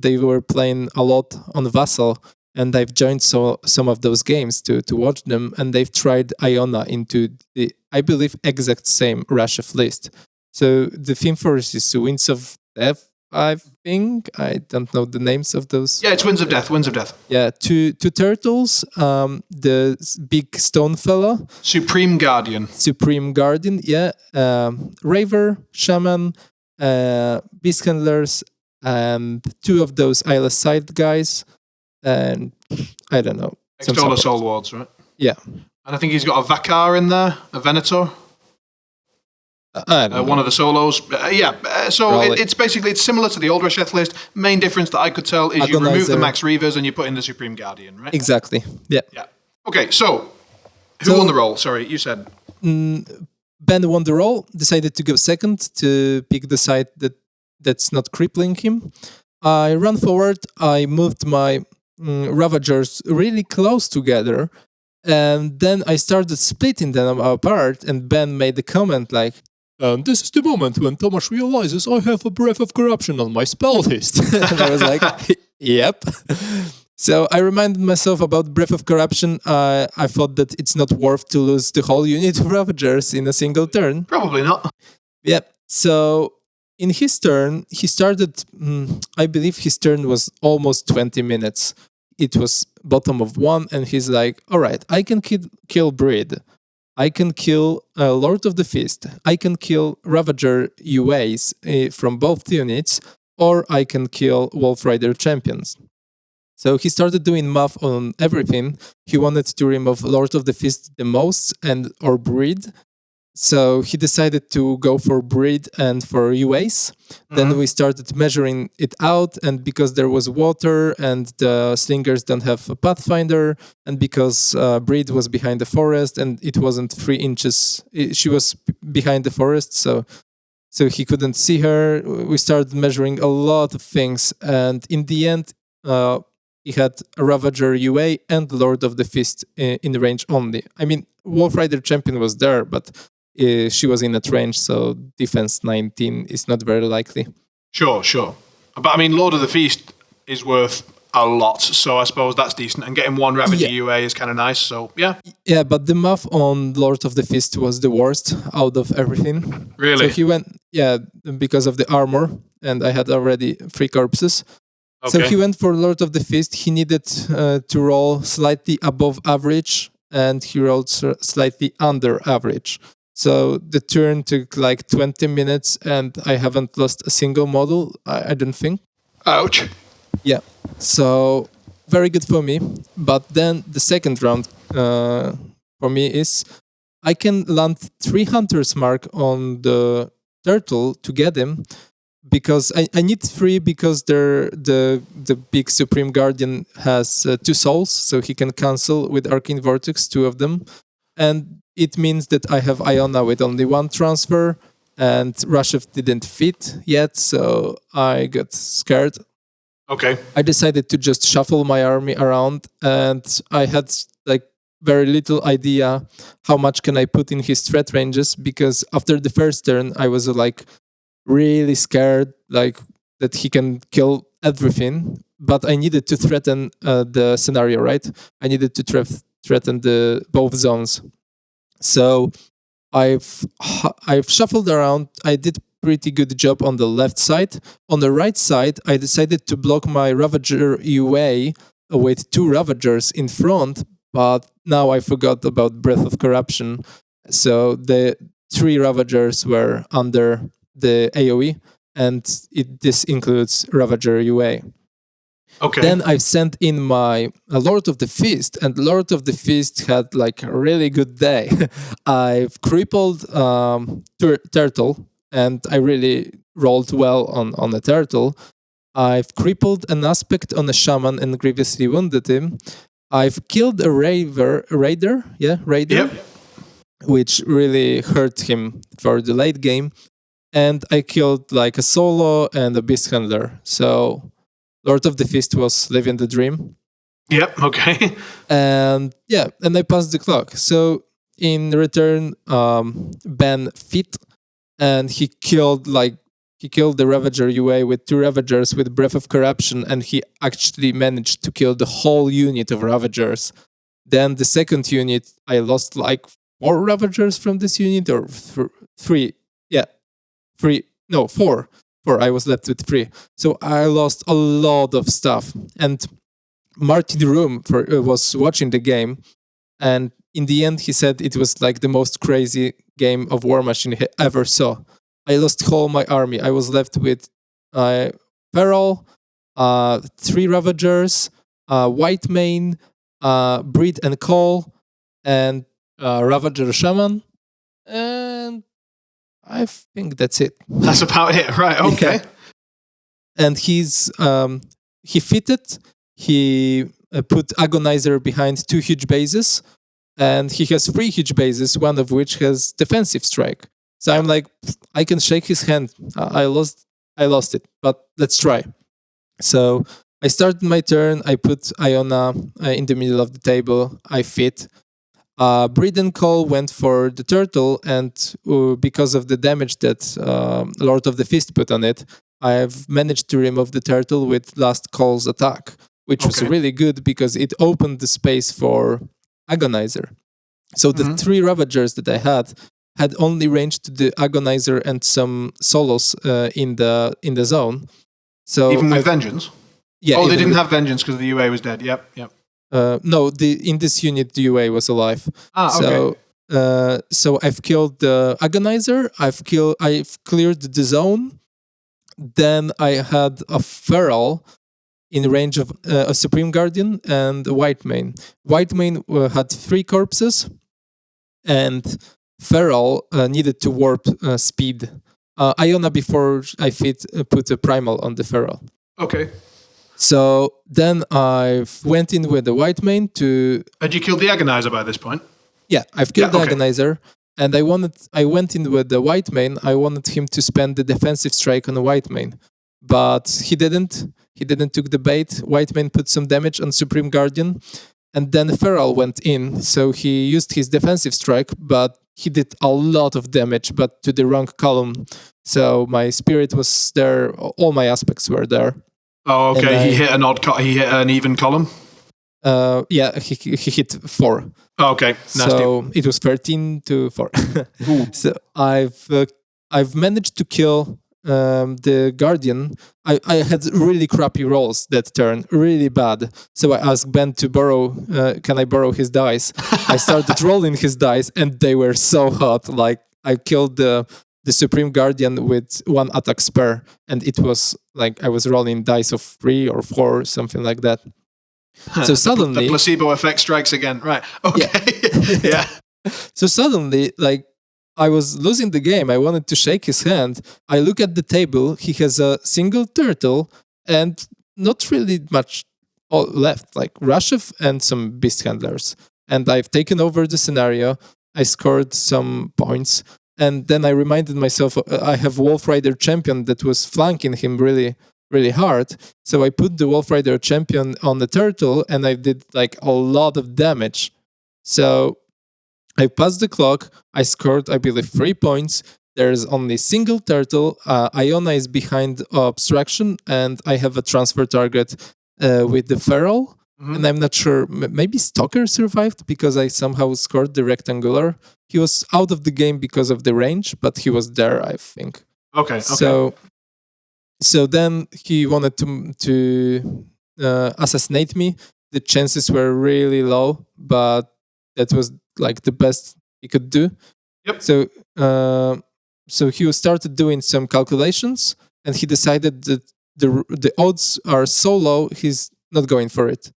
they were playing a lot on Vassal, and I've joined some of those games to watch them, and they've tried Iona into the, I believe, exact same Rashef list. So the theme for us is Winds of Death, I think I don't know the names of those. Yeah, it's Winds of Death. Winds of Death. Yeah, two turtles. The big stone fella, Supreme Guardian. Supreme Guardian. Yeah, Raver, Shaman, Beast Handlers, and two of those Isla Side guys, and I don't know. some Extoller support. Soul Wards, right? Yeah, And I think he's got a Vakar in there, a Venator. I don't know. One of the solos. So Probably. it's similar to the old Resheth list. Main difference that I could tell is you remove the Agonizer. Max Reavers and you put in the Supreme Guardian, right? Exactly. Yeah. Yeah. Okay, so who So- won the role? Sorry, you said. Ben won the role, decided to go second to pick the side that's not crippling him. I ran forward, I moved my Ravagers really close together, and then I started splitting them apart, and Ben made a comment like, "And this is the moment when Tomasz realizes I have a Breath of Corruption on my spell list." And I was like, yep. So I reminded myself about Breath of Corruption. I thought that it's not worth to lose the whole unit of Ravagers in a single turn. Probably not. Yeah. So in his turn, he started. I believe his turn was almost 20 minutes. It was bottom of one, and he's like, "All right, I can kill Breed. I can kill Lord of the Fist. I can kill Ravager UAs from both units, or I can kill Wolf Rider champions." So he started doing math on everything. He wanted to remove Lord of the Fist the most and or Breed. So he decided to go for Breed and for UAs. Then we started measuring it out, and because there was water and the slingers don't have a pathfinder, and because Breed was behind the forest and it wasn't 3 inches, she was behind the forest, so he couldn't see her. We started measuring a lot of things, and in the end, he had a Ravager UA and Lord of the Fist in range only. I mean, Wolf Rider champion was there, but she was in that range, so defense 19 is not very likely. Sure. But I mean, Lord of the Feast is worth a lot, so I suppose that's decent. And getting one Ravager UA is kind of nice, so yeah. Yeah, but the math on Lord of the Fist was the worst out of everything. Really? So he went, because of the armor, and I had already 3 corpses. So Okay. he went for Lord of the Fist. He needed to roll slightly above average, and he rolled slightly under average. So the turn took like 20 minutes, and I haven't lost a single model, I don't think. Ouch. Yeah. So very good for me. But then the second round for me is I can land 3 Hunter's Mark on the turtle to get him, because I need 3 because the big Supreme Guardian has 2 souls, so he can cancel with Arcane Vortex 2 of them. And it means that I have Iona with only 1 transfer, and Rashev didn't fit yet, so I got scared. Okay. I decided to just shuffle my army around, and I had like very little idea how much can I put in his threat ranges, because after the first turn I was like really scared like that he can kill everything, but I needed to threaten the scenario, right? I needed to threaten the both zones. So I've shuffled around. I did pretty good job on the left side. On the right side, I decided to block my Ravager UA with 2 Ravagers in front, but now I forgot about Breath of Corruption. So the 3 Ravagers were under the AoE, and this includes Ravager UA. Okay. Then I've sent in my Lord of the Fist, and Lord of the Fist had like a really good day. I've crippled turtle, and I really rolled well on a turtle. I've crippled an aspect on a shaman and grievously wounded him. I've killed a raider, Yep. which really hurt him for the late game. And I killed like a solo and a beast handler. So Lord of the Fist was living the dream. Yep. Okay. And I passed the clock. So in return, Ben fit, and he killed the Ravager UA with 2 Ravagers with Breath of Corruption, and he actually managed to kill the whole unit of Ravagers. Then the second unit, I lost like 4 Ravagers from this unit, or 3. Yeah, 3. No, 4. 4. I was left with 3. So I lost a lot of stuff. And Martin Room was watching the game, and in the end, he said it was like the most crazy game of War Machine he ever saw. I lost all my army. I was left with Feral, 3 Ravagers, White Mane, Breed and Call, and Ravager Shaman, and I think that's it. That's about it, right? Okay. Yeah. And he fitted. He put Agonizer behind 2 huge bases, and he has 3 huge bases, one of which has defensive strike. So I'm like, I can shake his hand. I lost it, but let's try. So I started my turn. I put Iona in the middle of the table. I fit. Breed and Call went for the turtle, and because of the damage that Lord of the Fist put on it, I've managed to remove the turtle with Last Call's attack, which was really good because it opened the space for Agonizer. So the 3 Ravagers that I had only range to the Agonizer and some solos in the zone. So even with Vengeance? Yeah. Oh, they didn't have Vengeance because the UA was dead. Yep. No, in this unit the UA was alive. Okay. So I've killed the Agonizer. I've cleared the zone. Then I had a Feral in range of a Supreme Guardian and a White Mane. White Mane had 3 corpses, and Feral needed to warp speed. Iona, before I put a Primal on the Feral. Okay. So then I went in with the White Mane to... Had you killed the Agonizer by this point? Yeah, I've killed the Agonizer, and I went in with the White Mane. I wanted him to spend the defensive strike on the White Mane, but he didn't. He didn't took the bait. White Mane put some damage on Supreme Guardian, and then Feral went in, so he used his defensive strike, but he did a lot of damage, but to the wrong column. So my spirit was there, all my aspects were there. Oh, okay. He hit he hit an even column? Yeah, he hit 4. Oh, okay. Nasty. So it was 13 to 4. So I've managed to kill the Guardian. I had really crappy rolls that turn, really bad. So I asked Ben to borrow, can I borrow his dice? I started rolling his dice, and they were so hot. Like, I killed the Supreme Guardian with 1 attack spare, and it was like I was rolling dice of 3 or 4, something like that. So suddenly... The placebo effect strikes again. Right. Okay. Yeah. So suddenly, like, I was losing the game. I wanted to shake his hand. I look at the table. He has a single turtle and not really much left, like Rashev and some beast handlers. And I've taken over the scenario. I scored some points. And then I reminded myself, I have Wolf Rider champion that was flanking him really, really hard. So I put the Wolf Rider champion on the turtle, and I did like a lot of damage. So I passed the clock. I scored, I believe, 3 points. There's only single turtle. Iona is behind obstruction, and I have a transfer target with the Feral. Mm-hmm. And I'm not sure, maybe Stalker survived because I somehow scored the rectangular. He was out of the game because of the range, but he was there, I think. Okay. So then he wanted to assassinate me. The chances were really low, but that was like the best he could do. Yep. So he started doing some calculations, and he decided that the odds are so low, he's not going for it.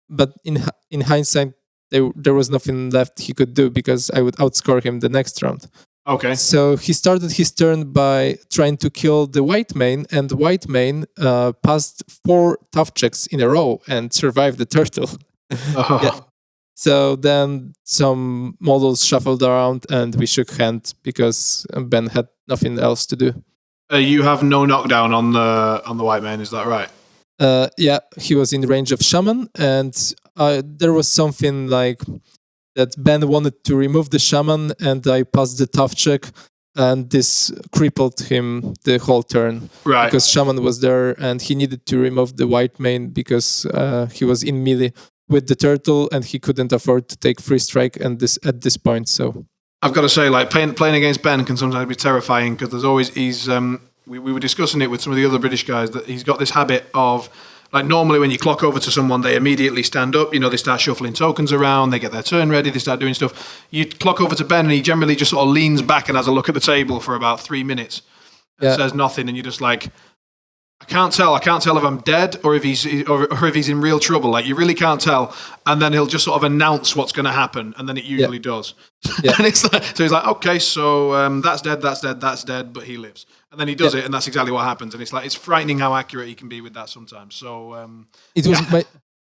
But in hindsight, there was nothing left he could do because I would outscore him the next round. Okay. So he started his turn by trying to kill the White Mane, and White Mane passed 4 tough checks in a row and survived the turtle. Oh. Yeah. So then some models shuffled around, and we shook hands because Ben had nothing else to do. You have no knockdown on the White Mane, is that right? Yeah, he was in range of Shaman, and there was something like that Ben wanted to remove the Shaman, and I passed the tough check, and this crippled him the whole turn. Right. Because Shaman was there, and he needed to remove the White Mane because he was in melee with the turtle, and he couldn't afford to take free strike at this point. So I've got to say, like playing against Ben can sometimes be terrifying because there's always we were discussing it with some of the other British guys that he's got this habit of, like, normally when you clock over to someone, they immediately stand up. They start shuffling tokens around, they get their turn ready, they start doing stuff. You clock over to Ben, and he generally just sort of leans back and has a look at the table for about 3 minutes and says nothing, and you're just like, I can't tell if I'm dead or if he's in real trouble. Like, you really can't tell. And then he'll just sort of announce what's going to happen, and then it usually does. Yeah. And it's like, so he's like, okay, so that's dead, but he lives. And then he does it, and that's exactly what happens. And it's like, it's frightening how accurate he can be with that sometimes. So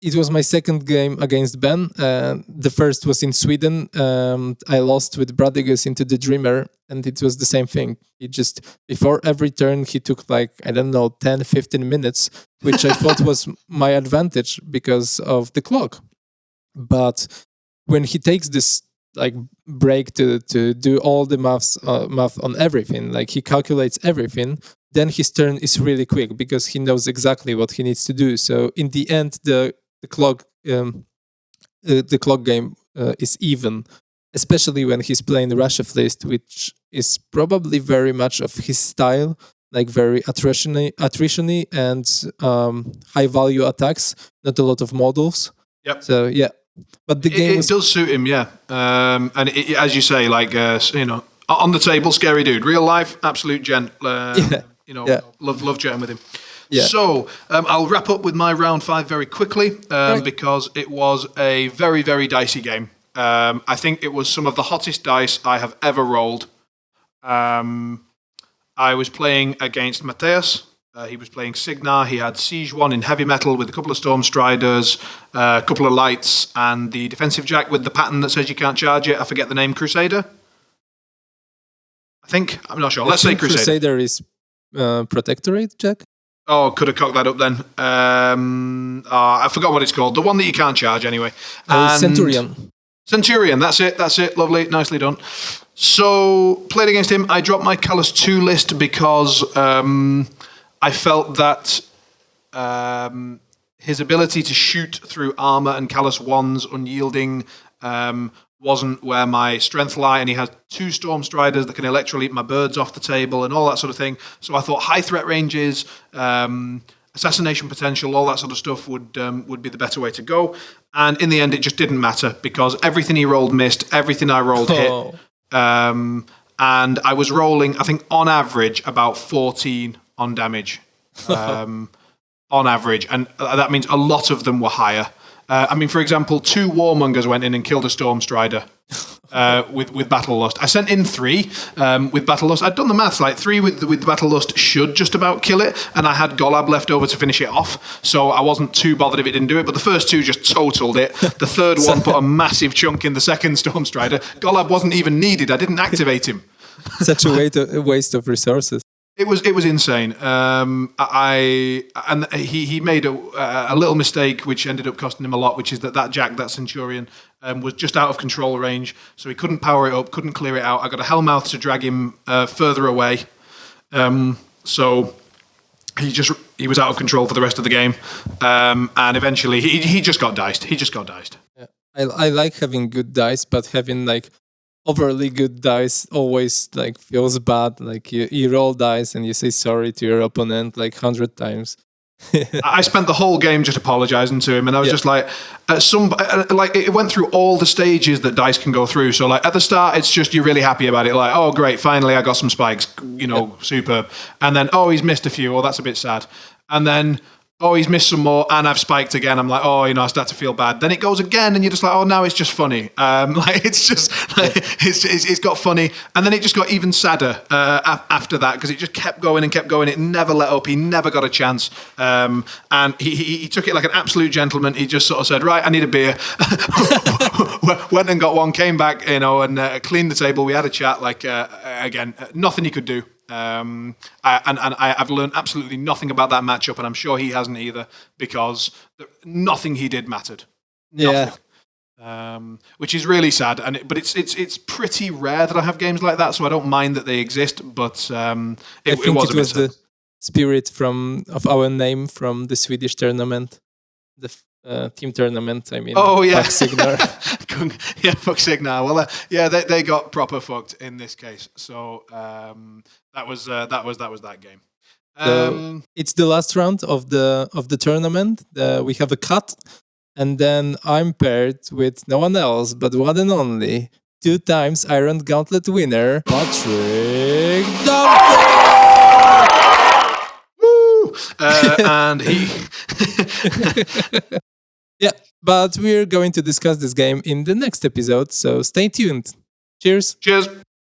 it was my second game against Ben. The first was in Sweden. I lost with Bradigus into the Dreamer, and it was the same thing. He just, before every turn, he took like, I don't know, 10, 15 minutes, which I thought was my advantage because of the clock. But when he takes this like break to do all the math on everything, like he calculates everything, then his turn is really quick because he knows exactly what he needs to do. So in the end, the clock game is even, especially when he's playing the Rashef list, which is probably very much of his style, like very attrition-y and high value attacks, not a lot of models. Yep. So yeah, but the game it does suit him, yeah. And as you say, like on the table, scary dude. Real life, absolute gent. Love chatting with him. Yeah. So I'll wrap up with my round 5 very quickly because it was a very, very dicey game. I think it was some of the hottest dice I have ever rolled. I was playing against Mateus. He was playing Signar. He had Siege 1 in heavy metal with a couple of Storm Striders, a couple of lights, and the defensive jack with the pattern that says you can't charge it. I forget the name, Crusader? I think. I'm not sure. Let's say Crusader. Crusader is Protectorate jack? Oh, could have cocked that up then. I forgot what it's called. The one that you can't charge anyway. Centurion. Centurion, that's it. Lovely, nicely done. So, played against him. I dropped my Callus 2 list because I felt that his ability to shoot through armor and Callus 1's unyielding wasn't where my strength lie, and he has 2 Storm Striders that can electroleap my birds off the table and all that sort of thing. So I thought high threat ranges, assassination potential, all that sort of stuff would be the better way to go. And in the end, it just didn't matter because everything he rolled missed, everything I rolled hit. And I was rolling, I think, on average, about 14 on damage. On average. And that means a lot of them were higher. For example, 2 Warmongers went in and killed a Storm Strider with Battle Lust. I sent in 3 with Battle Lust. I'd done the maths, like 3 with Battle Lust should just about kill it, and I had Golab left over to finish it off, so I wasn't too bothered if it didn't do it, but the first 2 just totaled it. The third one put a massive chunk in the second Storm Strider. Golab wasn't even needed. I didn't activate him. Such a waste of resources. It was insane. He made a little mistake which ended up costing him a lot, which is that Jack, that Centurion, was just out of control range, so he couldn't power it up, couldn't clear it out. I got a Hellmouth to drag him further away, so he was out of control for the rest of the game, and eventually he just got diced. Yeah. I like having good dice, but having like overly good dice always like feels bad. Like you roll dice and you say sorry to your opponent like 100 times. I spent the whole game just apologizing to him, and I was just like, it went through all the stages that dice can go through. So like at the start, it's just you're really happy about it, like, oh great, finally I got some spikes, superb. And then he's missed a few, that's a bit sad. And then he's missed some more, and I've spiked again. I'm like, I start to feel bad. Then it goes again, and you're just like, now it's just funny. It's just, it's got funny. And then it just got even sadder after that, because it just kept going and kept going. It never let up. He never got a chance. And he took it like an absolute gentleman. He just sort of said, right, I need a beer. Went and got one, came back, and cleaned the table. We had a chat, again, nothing he could do. I've learned absolutely nothing about that matchup, and I'm sure he hasn't either, because nothing he did mattered. Yeah. Which is really sad, but it's pretty rare that I have games like that, so I don't mind that they exist. But I think it was the spirit of our name from the Swedish tournament, the team tournament. I mean, fuck Signar. Fuck Signar. Well, they got proper fucked in this case. So that was that game. It's the last round of the tournament. We have a cut, and then I'm paired with no one else but one and only 2 times Iron Gauntlet winner, Patrick Dumpton! Woo! And he. Yeah, but we're going to discuss this game in the next episode, so stay tuned. Cheers. Cheers.